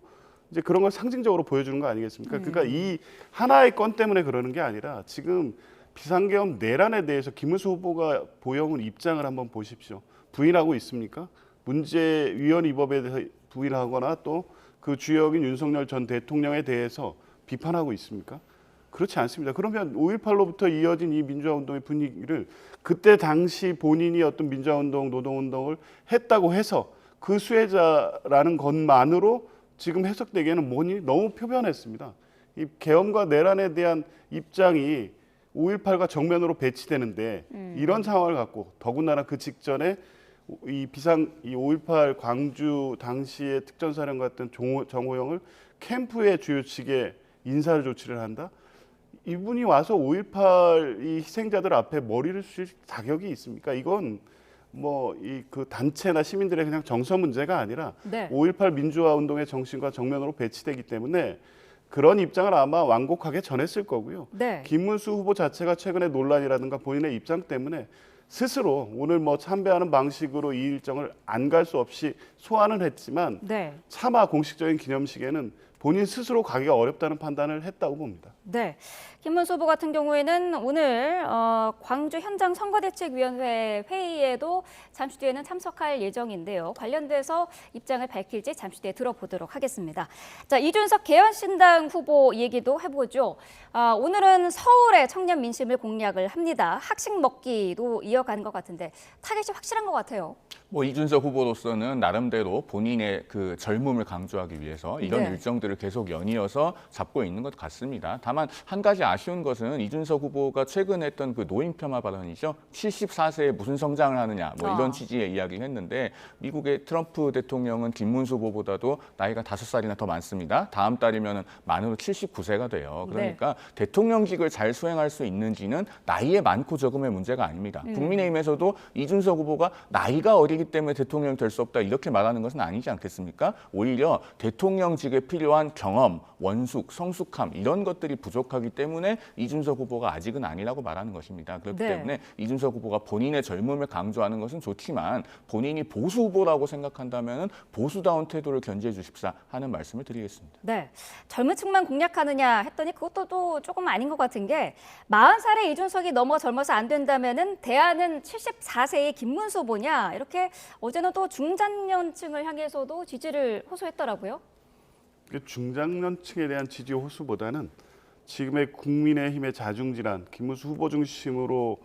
이제 그런 걸 상징적으로 보여주는 거 아니겠습니까? 그러니까 이 하나의 건 때문에 그러는 게 아니라 지금 비상계엄 내란에 대해서 김문수 후보가 보여온 입장을 한번 보십시오. 부인하고 있습니까? 문제위원 위법에 대해서 부인하거나 또 그 주역인 윤석열 전 대통령에 대해서 비판하고 있습니까? 그렇지 않습니다. 그러면 5.18로부터 이어진 이 민주화운동의 분위기를 그때 당시 본인이 어떤 민주화운동, 노동운동을 했다고 해서 그 수혜자라는 것만으로 지금 해석되기에는 너무 표변했습니다. 이 계엄과 내란에 대한 입장이 5.18과 정면으로 배치되는데 이런 상황을 갖고 더군다나 그 직전에 이 5.18 광주 당시의 특전사령관이었던 정호영을 캠프의 주요 측에 인사를 조치를 한다. 이분이 와서 5.18 이 희생자들 앞에 머리를 숙일 자격이 있습니까? 이건 뭐 이 그 단체나 시민들의 그냥 정서 문제가 아니라 네. 5.18 민주화 운동의 정신과 정면으로 배치되기 때문에 그런 입장을 아마 완곡하게 전했을 거고요. 네. 김문수 후보 자체가 최근에 논란이라든가 본인의 입장 때문에 스스로 오늘 뭐 참배하는 방식으로 이 일정을 안 갈 수 없이 소환은 했지만 네. 차마 공식적인 기념식에는 본인 스스로 가기가 어렵다는 판단을 했다고 봅니다. 네. 김문수 후보 같은 경우에는 오늘 광주 현장 선거대책위원회 회의에도 잠시 뒤에는 참석할 예정인데요. 관련돼서 입장을 밝힐지 잠시 뒤에 들어보도록 하겠습니다. 자, 이준석 개헌신당 후보 얘기도 해보죠. 오늘은 서울의 청년 민심을 공략을 합니다. 학식 먹기도 이어간 것 같은데 타겟이 확실한 것 같아요. 뭐 이준석 후보로서는 나름대로 본인의 그 젊음을 강조하기 위해서 이런 네. 일정들을 계속 연이어서 잡고 있는 것 같습니다. 다만 한 가지 아쉬운 것은 이준석 후보가 최근에 했던 그 노인 폄하 발언이죠. 74세에 무슨 성장을 하느냐 뭐 이런 취지의 이야기를 했는데 미국의 트럼프 대통령은 김문수 후보보다도 나이가 5살이나 더 많습니다. 다음 달이면 만으로 79세가 돼요. 그러니까 대통령직을 잘 수행할 수 있는지는 나이에 많고 적음의 문제가 아닙니다. 국민의힘에서도 이준석 후보가 나이가 어리기 때문에 대통령이 될 수 없다 이렇게 말하는 것은 아니지 않겠습니까? 오히려 대통령직에 필요한 경험, 원숙, 성숙함 이런 것들이 부족하기 때문에 이준석 후보가 아직은 아니라고 말하는 것입니다. 그렇기 네. 때문에 이준석 후보가 본인의 젊음을 강조하는 것은 좋지만 본인이 보수 후보라고 생각한다면 보수다운 태도를 견지해 주십사 하는 말씀을 드리겠습니다. 네, 젊은 층만 공략하느냐 했더니 그것도 또 조금 아닌 것 같은 게 40살의 이준석이 넘어 젊어서 안 된다면은 대안은 74세의 김문수 후보냐 이렇게 어제는 또 중장년층을 향해서도 지지를 호소했더라고요. 중장년층에 대한 지지 호소보다는 지금의 국민의힘의 자중질환, 김문수 후보 중심으로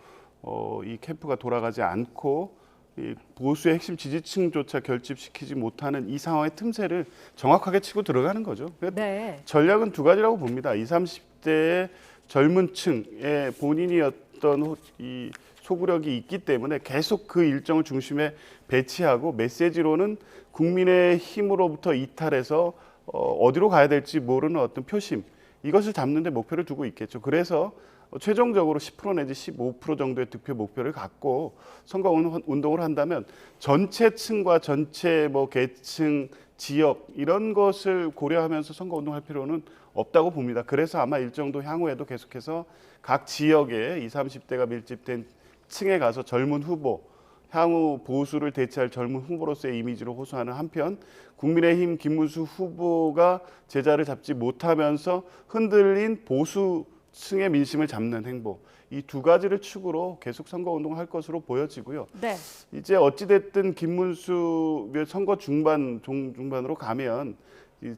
이 캠프가 돌아가지 않고 이 보수의 핵심 지지층조차 결집시키지 못하는 이 상황의 틈새를 정확하게 치고 들어가는 거죠. 네. 전략은 두 가지라고 봅니다. 20, 30대의 젊은 층에 본인이 어떤 이 소구력이 있기 때문에 계속 그 일정을 중심에 배치하고 메시지로는 국민의 힘으로부터 이탈해서 어디로 가야 될지 모르는 어떤 표심 이것을 잡는 데 목표를 두고 있겠죠. 그래서 최종적으로 10% 내지 15% 정도의 득표 목표를 갖고 선거 운동을 한다면 전체 층과 전체 뭐 계층, 지역 이런 것을 고려하면서 선거 운동할 필요는 없다고 봅니다. 그래서 아마 일정도 향후에도 계속해서 각 지역에 20, 30대가 밀집된 층에 가서 젊은 후보, 향후 보수를 대체할 젊은 후보로서의 이미지로 호소하는 한편 국민의힘 김문수 후보가 제자를 잡지 못하면서 흔들린 보수층의 민심을 잡는 행보 이 두 가지를 축으로 계속 선거운동을 할 것으로 보여지고요. 네. 이제 어찌됐든 김문수 선거 중반으로 가면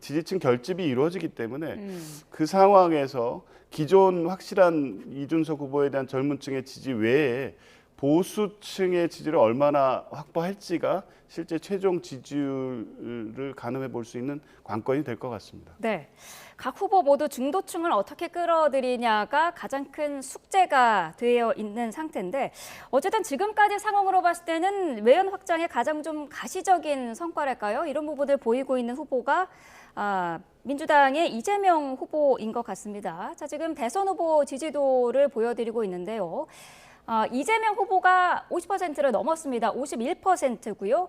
지지층 결집이 이루어지기 때문에 그 상황에서 기존 확실한 이준석 후보에 대한 젊은 층의 지지 외에 보수층의 지지를 얼마나 확보할지가 실제 최종 지지율을 가늠해 볼 수 있는 관건이 될 것 같습니다. 네. 각 후보 모두 중도층을 어떻게 끌어들이냐가 가장 큰 숙제가 되어 있는 상태인데 어쨌든 지금까지 상황으로 봤을 때는 외연 확장의 가장 좀 가시적인 성과랄까요? 이런 부분을 보이고 있는 후보가 민주당의 이재명 후보인 것 같습니다. 자, 지금 대선 후보 지지도를 보여드리고 있는데요. 이재명 후보가 50%를 넘었습니다. 51%고요.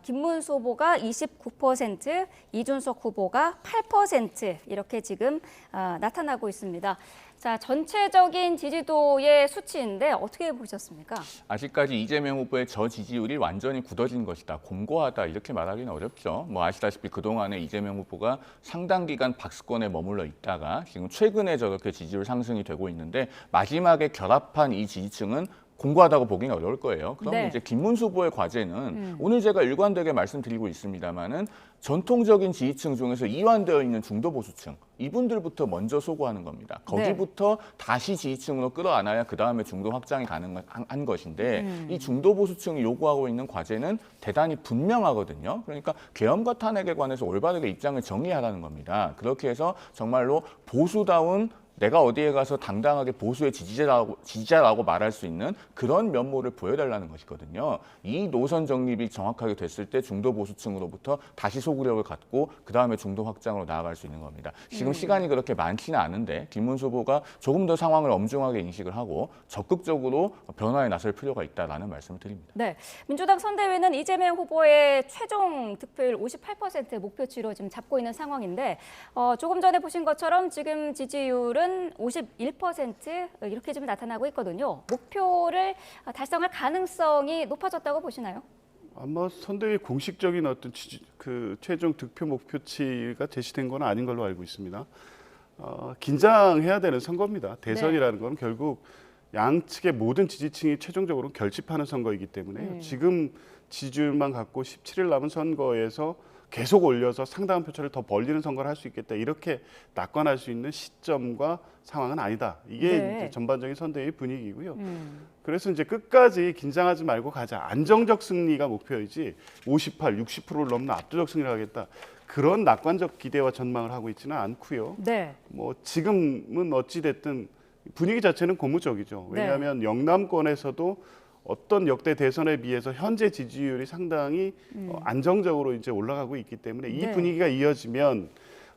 김문수 후보가 29%, 이준석 후보가 8% 이렇게 지금 나타나고 있습니다. 자, 전체적인 지지도의 수치인데 어떻게 보셨습니까? 아직까지 이재명 후보의 저지지율이 완전히 굳어진 것이다, 공고하다 이렇게 말하기는 어렵죠. 뭐 아시다시피 그동안에 이재명 후보가 상당 기간 박스권에 머물러 있다가 지금 최근에 저렇게 지지율 상승이 되고 있는데 마지막에 결합한 이 지지층은 공고하다고 보기는 어려울 거예요. 그럼 네. 이제 김문수 후보의 과제는 오늘 제가 일관되게 말씀드리고 있습니다만은 전통적인 지지층 중에서 이완되어 있는 중도 보수층 이분들부터 먼저 소구하는 겁니다. 거기부터 다시 지지층으로 끌어안아야 그 다음에 중도 확장이 가능한 것인데 이 중도 보수층이 요구하고 있는 과제는 대단히 분명하거든요. 그러니까 계엄과 탄핵에 관해서 올바르게 입장을 정리하라는 겁니다. 그렇게 해서 정말로 보수다운 내가 어디에 가서 당당하게 보수의 지지자라고 말할 수 있는 그런 면모를 보여달라는 것이거든요. 이 노선 정립이 정확하게 됐을 때 중도 보수층으로부터 다시 소구력을 갖고 그 다음에 중도 확장으로 나아갈 수 있는 겁니다. 지금 시간이 그렇게 많지는 않은데 김문수 후보가 조금 더 상황을 엄중하게 인식을 하고 적극적으로 변화에 나설 필요가 있다라는 말씀을 드립니다. 네, 민주당 선대위는 이재명 후보의 최종 득표율 58% 목표치로 지금 잡고 있는 상황인데 조금 전에 보신 것처럼 지금 지지율은 51% 이렇게 좀 나타나고 있거든요. 목표를 달성할 가능성이 높아졌다고 보시나요? 아마 선대위 공식적인 어떤 최종 득표 목표치가 제시된 건 아닌 걸로 알고 있습니다. 긴장해야 되는 선거입니다. 대선이라는 건 결국 양측의 모든 지지층이 최종적으로 결집하는 선거이기 때문에 지금 지지율만 갖고 17일 남은 선거에서 계속 올려서 상당한 표차를 더 벌리는 선거를 할 수 있겠다. 이렇게 낙관할 수 있는 시점과 상황은 아니다. 이게 이제 전반적인 선대의 분위기고요. 그래서 이제 끝까지 긴장하지 말고 가자. 안정적 승리가 목표이지 58, 60%를 넘는 압도적 승리를 하겠다. 그런 낙관적 기대와 전망을 하고 있지는 않고요. 네. 뭐 지금은 어찌 됐든 분위기 자체는 고무적이죠. 왜냐하면 영남권에서도 어떤 역대 대선에 비해서 현재 지지율이 상당히 안정적으로 이제 올라가고 있기 때문에 이 분위기가 이어지면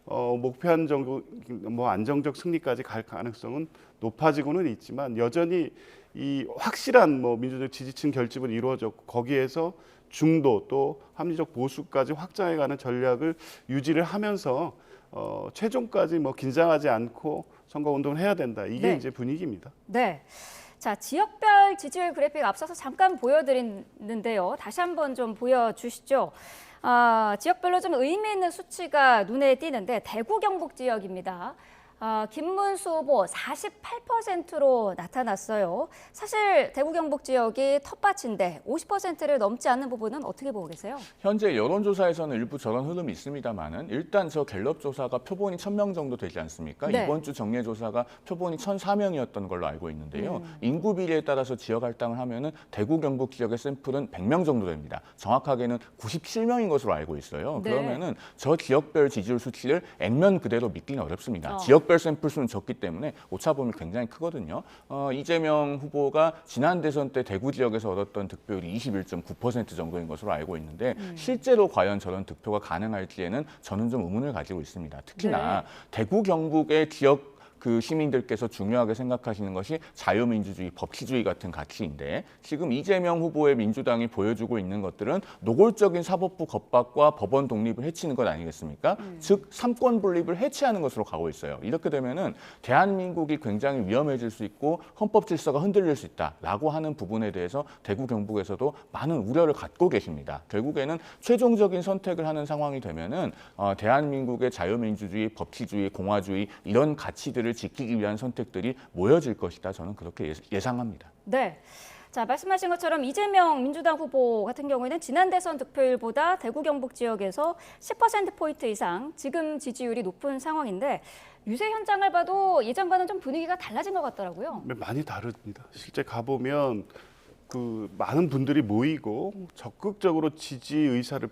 목표한 정도 뭐 안정적 승리까지 갈 가능성은 높아지고는 있지만 여전히 이 확실한 뭐 민주적 지지층 결집은 이루어졌고 거기에서 중도 또 합리적 보수까지 확장해가는 전략을 유지를 하면서 최종까지 뭐 긴장하지 않고 선거 운동을 해야 된다. 이게 이제 분위기입니다. 네. 자, 지역별 지지율 그래픽 앞서서 잠깐 보여드렸는데요. 다시 한번 좀 보여주시죠. 지역별로 좀 의미 있는 수치가 눈에 띄는데 대구 경북 지역입니다. 김문수 후보 48%로 나타났어요. 사실 대구 경북 지역이 텃밭인데 50%를 넘지 않는 부분은 어떻게 보고 계세요? 현재 여론조사에서는 일부 저런 흐름이 있습니다만은 일단 저 갤럽 조사가 표본이 1,000명 정도 되지 않습니까? 네. 이번 주 정례 조사가 표본이 1,004명이었던 걸로 알고 있는데요. 인구 비례에 따라서 지역 할당을 하면은 대구 경북 지역의 샘플은 100명 정도 됩니다. 정확하게는 97명인 것으로 알고 있어요. 네. 그러면은 저 지역별 지지율 수치를 액면 그대로 믿기는 어렵습니다. 지역별 샘플 수는 적기 때문에 오차범위 굉장히 크거든요. 이재명 후보가 지난 대선 때 대구 지역에서 얻었던 득표율이 21.9% 정도인 것으로 알고 있는데 실제로 과연 저런 득표가 가능할지에는 저는 좀 의문을 가지고 있습니다. 특히나 대구 경북의 지역 그 시민들께서 중요하게 생각하시는 것이 자유민주주의, 법치주의 같은 가치인데 지금 이재명 후보의 민주당이 보여주고 있는 것들은 노골적인 사법부 겁박과 법원 독립을 해치는 것 아니겠습니까? 즉 삼권 분립을 해치하는 것으로 가고 있어요. 이렇게 되면은 대한민국이 굉장히 위험해질 수 있고 헌법 질서가 흔들릴 수 있다라고 하는 부분에 대해서 대구 경북에서도 많은 우려를 갖고 계십니다. 결국에는 최종적인 선택을 하는 상황이 되면은 대한민국의 자유민주주의, 법치주의, 공화주의 이런 가치들을 지키기 위한 선택들이 모여질 것이다. 저는 그렇게 예상합니다. 네. 자, 말씀하신 것처럼 이재명 민주당 후보 같은 경우에는 지난 대선 득표율보다 대구 경북 지역에서 10%포인트 이상 지금 지지율이 높은 상황인데 유세 현장을 봐도 예전과는 좀 분위기가 달라진 것 같더라고요. 많이 다릅니다. 실제 가보면 그 많은 분들이 모이고 적극적으로 지지 의사를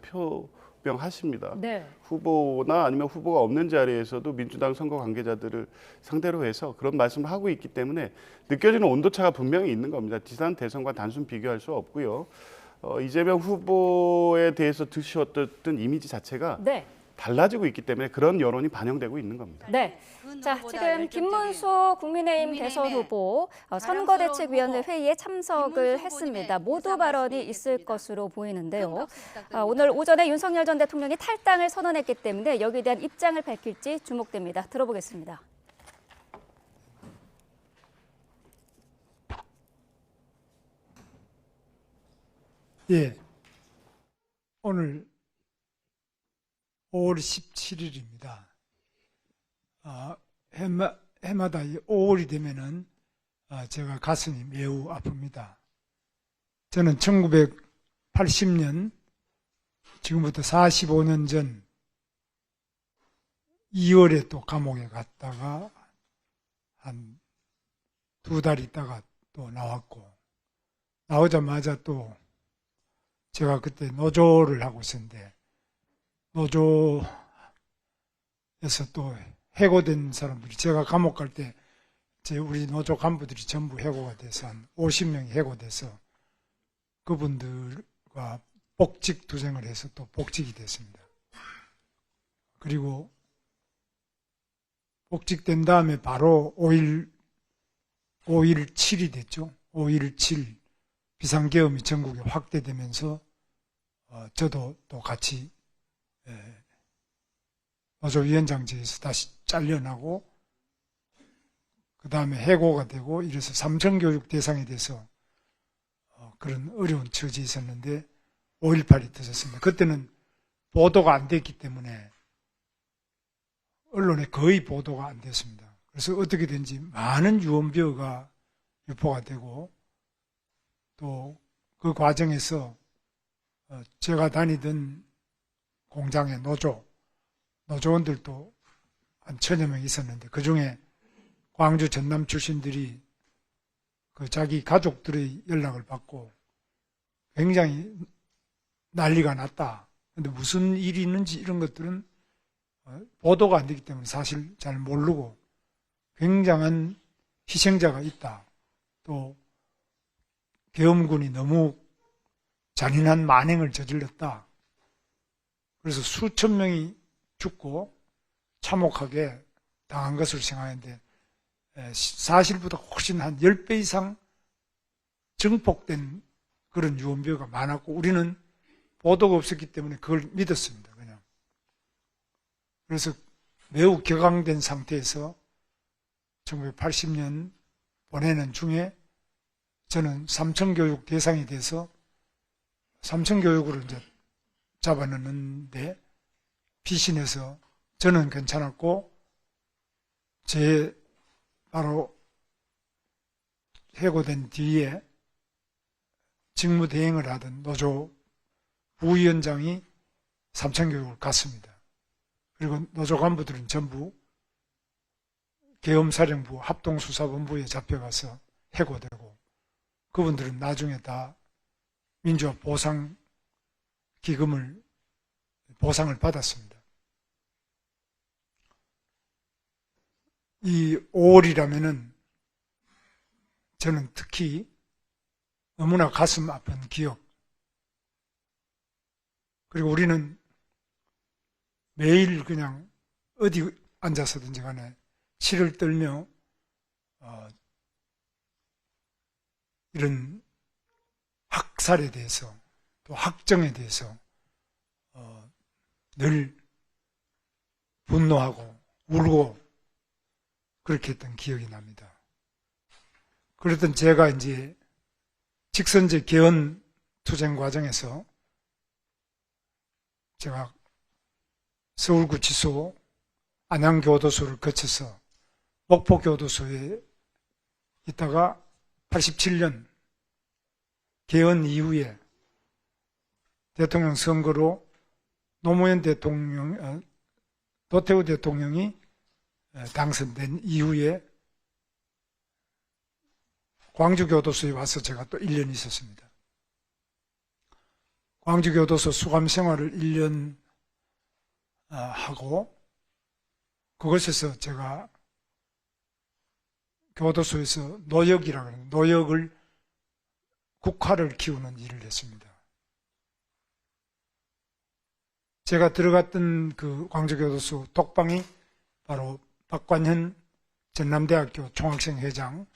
표명하십니다. 네. 후보나 아니면 후보가 없는 자리에서도 민주당 선거 관계자들을 상대로 해서 그런 말씀을 하고 있기 때문에 느껴지는 온도차가 분명히 있는 겁니다. 지난 대선과 단순 비교할 수 없고요. 이재명 후보에 대해서 드셨던 이미지 자체가 달라지고 있기 때문에 그런 여론이 반영되고 있는 겁니다. 네. 자, 지금 김문수 국민의힘 대선 후보 선거대책위원회 회의에 참석을 했습니다. 모두 발언이 있을 것으로 보이는데요. 오늘 오전에 윤석열 전 대통령이 탈당을 선언했기 때문에 여기에 대한 입장을 밝힐지 주목됩니다. 들어보겠습니다. 예, 오늘 5월 17일입니다. 해마다 5월이 되면은 제가 가슴이 매우 아픕니다. 저는 1980년, 지금부터 45년 전 2월에 또 감옥에 갔다가 한 2달 있다가 또 나왔고, 나오자마자 또 제가 그때 노조를 하고 있었는데 노조에서 또 해고된 사람들이, 제가 감옥 갈 때 우리 노조 간부들이 전부 해고가 돼서 한 50명이 해고돼서 그분들과 복직 투쟁을 해서 또 복직이 됐습니다. 그리고 복직된 다음에 바로 5.17이 됐죠. 5.17 비상계엄이 전국에 확대되면서 저도 또 같이 노조위원장직에서 다시 잘려나고 그 다음에 해고가 되고 이래서 삼성교육 대상에 대해서 그런 어려운 처지에 있었는데 5.18이 터졌습니다. 그때는 보도가 안 됐기 때문에 언론에 거의 보도가 안 됐습니다. 그래서 어떻게든지 많은 유언비어가 유포가 되고 또 그 과정에서 제가 다니던 공장의 노조원들도 한 1000여 명 있었는데 그중에 광주 전남 출신들이 그 자기 가족들의 연락을 받고 굉장히 난리가 났다. 근데 무슨 일이 있는지 이런 것들은 보도가 안 되기 때문에 사실 잘 모르고 굉장한 희생자가 있다. 또 계엄군이 너무 잔인한 만행을 저질렀다. 그래서 수천 명이 죽고 참혹하게 당한 것으로 생각하는데 사실보다 훨씬 한 10배 이상 증폭된 그런 유언비어가 많았고 우리는 보도가 없었기 때문에 그걸 믿었습니다. 그냥. 그래서 매우 격앙된 상태에서 1980년 보내는 중에 저는 삼성교육 대상이 돼서 삼성교육으로 이제 잡아넣는데 피신해서 저는 괜찮았고 제 바로 해고된 뒤에 직무대행을 하던 노조 부위원장이 삼성교육을 갔습니다. 그리고 노조 간부들은 전부 계엄사령부 합동수사본부에 잡혀가서 해고되고 그분들은 나중에 다 민주화 보상을 받았습니다. 이 5월이라면은 저는 특히 너무나 가슴 아픈 기억. 그리고 우리는 매일 그냥 어디 앉아서든지 간에 치를 떨며 이런 학살에 대해서 또 학정에 대해서 늘 분노하고 울고 그렇게 했던 기억이 납니다. 그랬던 제가 이제 직선제 개헌 투쟁 과정에서 제가 서울구치소 안양교도소를 거쳐서 목포교도소에 있다가 87년 개헌 이후에 대통령 선거로 노무현 대통령, 노태우 대통령이 당선된 이후에 광주교도소에 와서 제가 또 1년 있었습니다. 광주교도소 수감 생활을 1년 하고 그곳에서 제가 교도소에서 노역이라고 하는 노역을 국화를 키우는 일을 했습니다. 제가 들어갔던 그 광주교도소 독방이 바로 박관현 전남대학교 총학생회장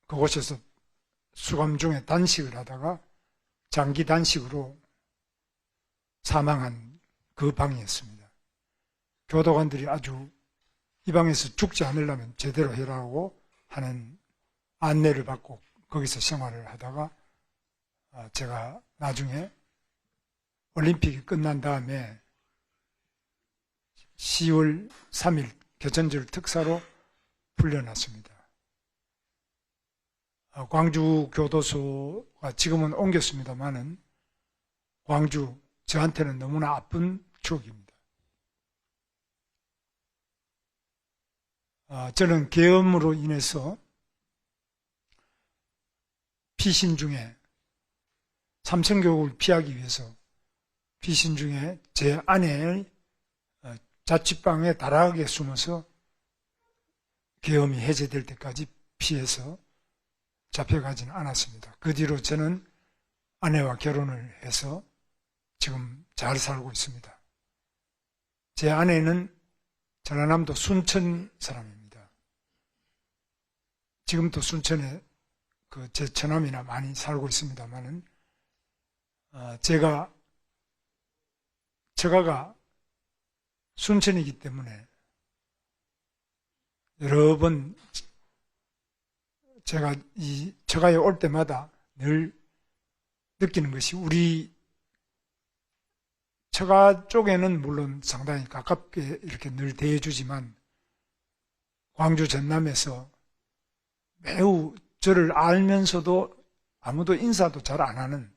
그곳에서 수감 중에 단식을 하다가 장기 단식으로 사망한 그 방이었습니다. 교도관들이 아주 이 방에서 죽지 않으려면 제대로 해라고 하는 안내를 받고 거기서 생활을 하다가 제가 나중에 올림픽이 끝난 다음에 10월 3일 개천절 특사로 풀려났습니다. 광주 교도소가 지금은 옮겼습니다만은 광주 저한테는 너무나 아픈 추억입니다. 저는 계엄으로 인해서 피신 중에 삼성교육을 피하기 위해서 피신 중에 제 아내의 자취방에 다락에 숨어서 계엄이 해제될 때까지 피해서 잡혀가지는 않았습니다. 그 뒤로 저는 아내와 결혼을 해서 지금 잘 살고 있습니다. 제 아내는 전라남도 순천 사람입니다. 지금도 순천에 제 처남이나 많이 살고 있습니다만은 제가 처가가 순천이기 때문에 여러 번 제가 이 처가에 올 때마다 늘 느끼는 것이 우리 처가 쪽에는 물론 상당히 가깝게 이렇게 늘 대해주지만 광주 전남에서 매우 저를 알면서도 아무도 인사도 잘 안 하는,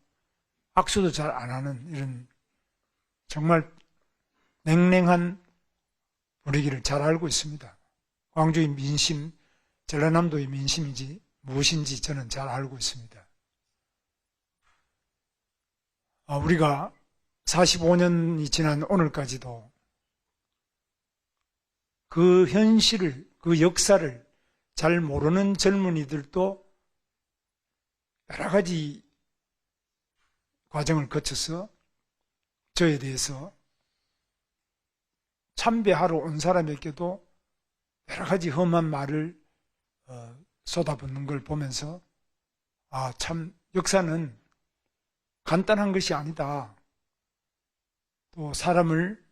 악수도 잘 안 하는 이런 정말 냉랭한 분위기를 잘 알고 있습니다. 광주의 민심, 전라남도의 민심인지 무엇인지 저는 잘 알고 있습니다. 우리가 45년이 지난 오늘까지도 그 현실을, 그 역사를 잘 모르는 젊은이들도 여러 가지 과정을 거쳐서 저에 대해서 참배하러 온 사람에게도 여러 가지 험한 말을 쏟아붓는 걸 보면서 참 역사는 간단한 것이 아니다. 또 사람을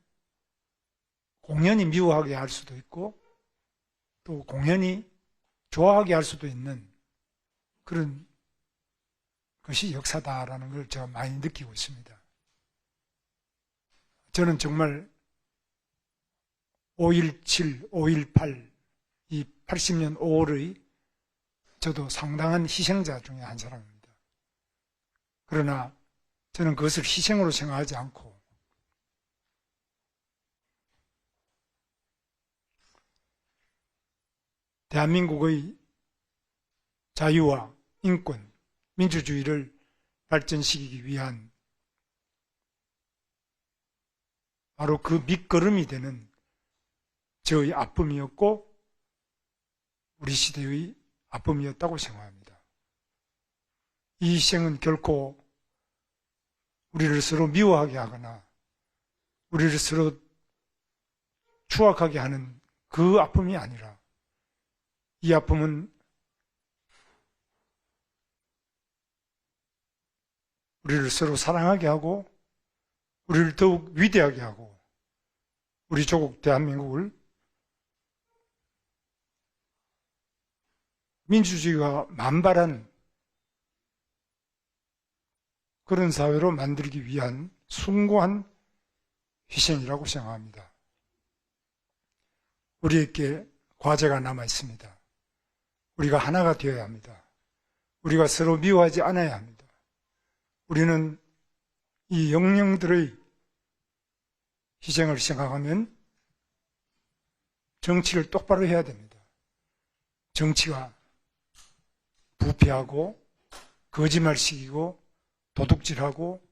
공연히 미워하게 할 수도 있고 또 공연히 좋아하게 할 수도 있는 그런 것이 역사다라는 걸 제가 많이 느끼고 있습니다. 저는 정말 5.17, 5.18, 이 80년 5월의 저도 상당한 희생자 중에 한 사람입니다. 그러나 저는 그것을 희생으로 생각하지 않고 대한민국의 자유와 인권, 민주주의를 발전시키기 위한 바로 그 밑거름이 되는 저의 아픔이었고 우리 시대의 아픔이었다고 생각합니다. 이 희생은 결코 우리를 서로 미워하게 하거나 우리를 서로 추악하게 하는 그 아픔이 아니라 이 아픔은 우리를 서로 사랑하게 하고 우리를 더욱 위대하게 하고 우리 조국 대한민국을 민주주의가 만발한 그런 사회로 만들기 위한 숭고한 희생이라고 생각합니다. 우리에게 과제가 남아 있습니다. 우리가 하나가 되어야 합니다. 우리가 서로 미워하지 않아야 합니다. 우리는 이 영령들의 희생을 생각하면 정치를 똑바로 해야 됩니다. 정치가 부패하고 거짓말시키고 도둑질하고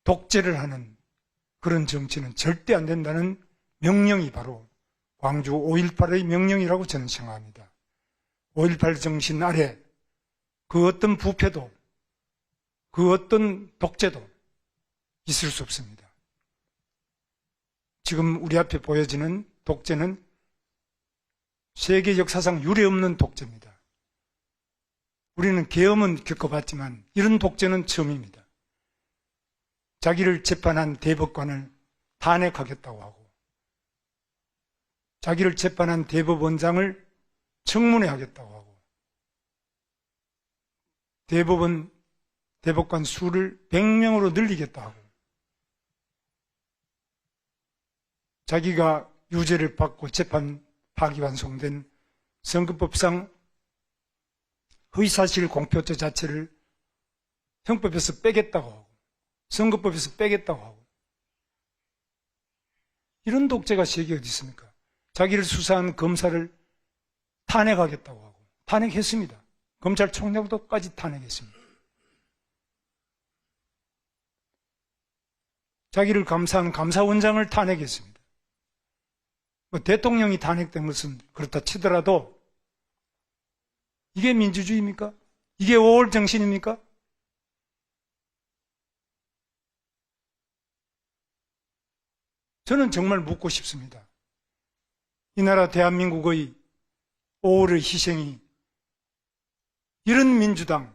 독재를 하는 그런 정치는 절대 안 된다는 명령이 바로 광주 5.18의 명령이라고 저는 생각합니다. 5.18 정신 아래 그 어떤 부패도 그 어떤 독재도 있을 수 없습니다. 지금 우리 앞에 보여지는 독재는 세계 역사상 유례없는 독재입니다. 우리는 계엄은 겪어봤지만 이런 독재는 처음입니다. 자기를 재판한 대법관을 탄핵하겠다고 하고 자기를 재판한 대법원장을 청문회 하겠다고 하고 대법관 수를 100명으로 늘리겠다고 하고 자기가 유죄를 받고 재판 파기환송된 선거법상 허위사실 공표죄 자체를 형법에서 빼겠다고 하고 선거법에서 빼겠다고 하고 이런 독재가 세계에 어디 있습니까? 자기를 수사한 검사를 탄핵하겠다고 하고 탄핵했습니다. 검찰총장도까지 탄핵했습니다. 자기를 감사한 감사원장을 탄핵했습니다. 뭐 대통령이 탄핵된 것은 그렇다 치더라도 이게 민주주의입니까? 이게 5월 정신입니까? 저는 정말 묻고 싶습니다. 이 나라 대한민국의 5월의 희생이 이런 민주당,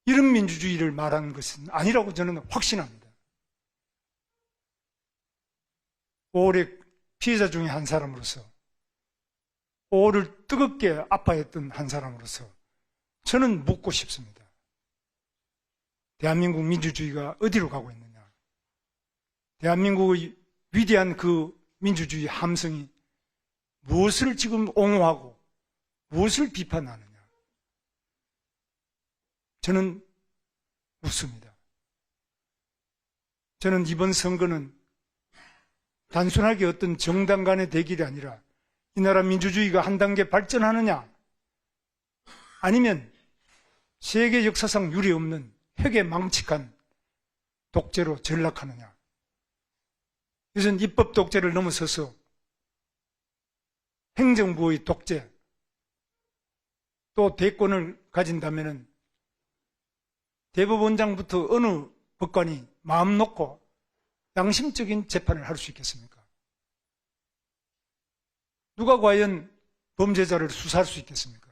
이런 민주주의를 말하는 것은 아니라고 저는 확신합니다. 5월의 피해자 중에 한 사람으로서 5월을 뜨겁게 아파했던 한 사람으로서 저는 묻고 싶습니다. 대한민국 민주주의가 어디로 가고 있느냐? 대한민국의 위대한 그 민주주의 함성이 무엇을 지금 옹호하고 무엇을 비판하느냐? 저는 묻습니다. 저는 이번 선거는 단순하게 어떤 정당 간의 대결이 아니라 이 나라 민주주의가 한 단계 발전하느냐, 아니면 세계 역사상 유례없는 획에 독재로 전락하느냐. 이것은 입법 독재를 넘어서서 행정부의 독재, 또 대권을 가진다면 대법원장부터 어느 법관이 마음 놓고 양심적인 재판을 할 수 있겠습니까? 누가 과연 범죄자를 수사할 수 있겠습니까?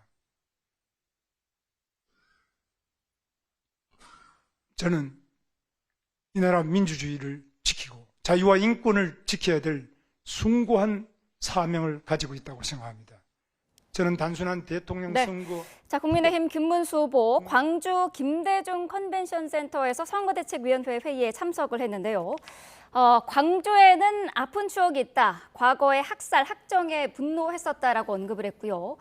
저는 이 나라 민주주의를 지키고 자유와 인권을 지켜야 될 숭고한 사명을 가지고 있다고 생각합니다. 저는 단순한 대통령 네. 선거. 자, 국민의힘 김문수 후보 광주 김대중 컨벤션 센터에서 선거대책위원회 회의에 참석을 했는데요. 광주에는 아픈 추억이 있다. 과거의 학살, 학정에 분노했었다라고 언급을 했고요.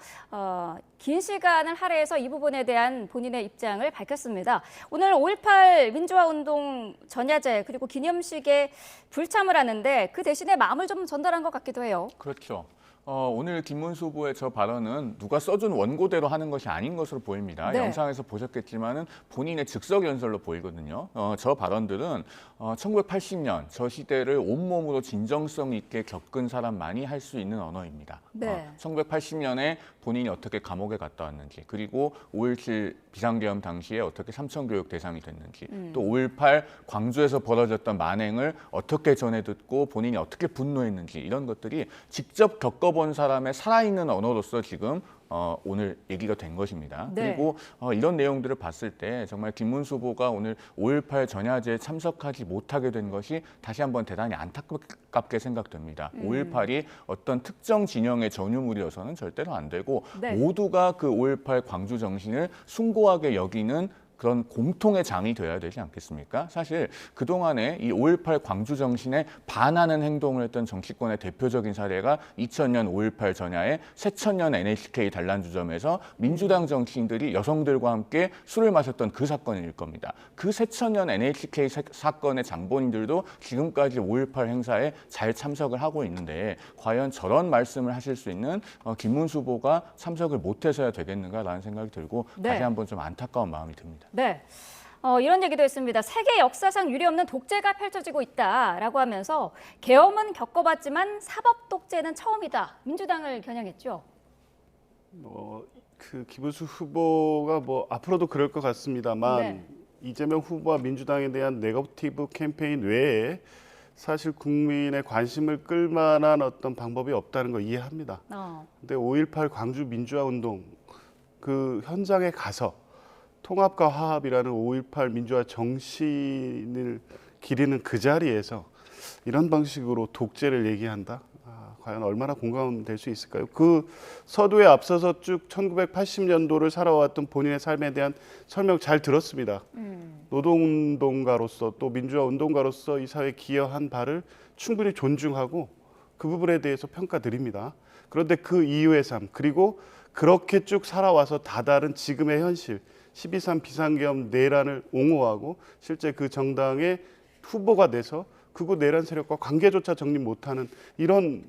긴 시간을 할애해서 이 부분에 대한 본인의 입장을 밝혔습니다. 오늘 5.18 민주화운동 전야제 그리고 기념식에 불참을 하는데 그 대신에 마음을 좀 전달한 것 같기도 해요. 그렇죠. 오늘 김문수 후보의 저 발언은 누가 써준 원고대로 하는 것이 아닌 것으로 보입니다. 네. 영상에서 보셨겠지만은 본인의 즉석 연설로 보이거든요. 저 발언들은 1980년 저 시대를 온몸으로 진정성 있게 겪은 사람만이 할 수 있는 언어입니다. 네. 1980년에 본인이 어떻게 감옥에 갔다 왔는지, 그리고 5.17 비상계엄 당시에 어떻게 삼천교육 대상이 됐는지, 또 5.18 광주에서 벌어졌던 만행을 어떻게 전해 듣고 본인이 어떻게 분노했는지, 이런 것들이 직접 겪어본 사람의 살아있는 언어로서 지금 오늘 얘기가 된 것입니다. 네. 그리고 이런 내용들을 봤을 때 정말 김문수 후보가 오늘 5.18 전야제에 참석하지 못하게 된 것이 다시 한번 대단히 안타깝게 생각됩니다. 5.18이 어떤 특정 진영의 전유물이어서는 절대로 안 되고 네. 모두가 그 5.18 광주 정신을 숭고하게 여기는 그런 공통의 장이 되어야 되지 않겠습니까? 사실 그동안에 이 5.18 광주 정신에 반하는 행동을 했던 정치권의 대표적인 사례가 2000년 5.18 전야에 새천년 NHK 단란주점에서 민주당 정치인들이 여성들과 함께 술을 마셨던 그 사건일 겁니다. 그 새천년 NHK 사건의 장본인들도 지금까지 5.18 행사에 잘 참석을 하고 있는데 과연 저런 말씀을 하실 수 있는 김문수 후보가 참석을 못해서야 되겠는가라는 생각이 들고 네. 다시 한번 좀 안타까운 마음이 듭니다. 네. 이런 얘기도 했습니다. 세계 역사상 유례없는 독재가 펼쳐지고 있다라고 하면서 계엄은 겪어봤지만 사법 독재는 처음이다. 민주당을 겨냥했죠. 그 김문수 후보가 뭐 앞으로도 그럴 것 같습니다만 네. 이재명 후보와 민주당에 대한 네거티브 캠페인 외에 사실 국민의 관심을 끌 만한 어떤 방법이 없다는 거 이해합니다. 근데 5.18 광주 민주화 운동 그 현장에 가서 통합과 화합이라는 5.18 민주화 정신을 기리는 그 자리에서 이런 방식으로 독재를 얘기한다? 과연 얼마나 공감될 수 있을까요? 그 서두에 앞서서 쭉 1980년도를 살아왔던 본인의 삶에 대한 설명 잘 들었습니다. 노동운동가로서 또 민주화 운동가로서 이 사회에 기여한 바를 충분히 존중하고 그 부분에 대해서 평가드립니다. 그런데 그 이후의 삶, 그리고 그렇게 쭉 살아와서 다다른 지금의 현실, 12.3 비상계엄 내란을 옹호하고 실제 그 정당의 후보가 돼서 극우 내란 세력과 관계조차 정립 못하는 이런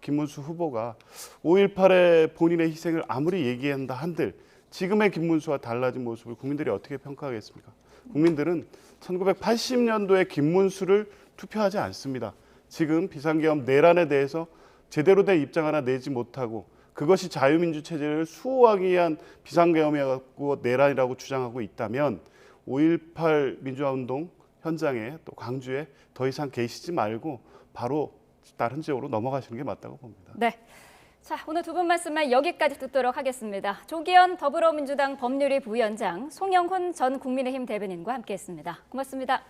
김문수 후보가 5.18의 본인의 희생을 아무리 얘기한다 한들 지금의 김문수와 달라진 모습을 국민들이 어떻게 평가하겠습니까? 국민들은 1980년도의 김문수를 투표하지 않습니다. 지금 비상계엄 내란에 대해서 제대로 된 입장 하나 내지 못하고 그것이 자유민주 체제를 수호하기 위한 비상계엄이었고 내란이라고 주장하고 있다면 5.18 민주화운동 현장에 또 광주에 더 이상 계시지 말고 바로 다른 지역으로 넘어가시는 게 맞다고 봅니다. 네. 자, 오늘 두 분 말씀을 여기까지 듣도록 하겠습니다. 조기현 더불어민주당 법률위 부위원장, 송영훈 전 국민의힘 대변인과 함께했습니다. 고맙습니다.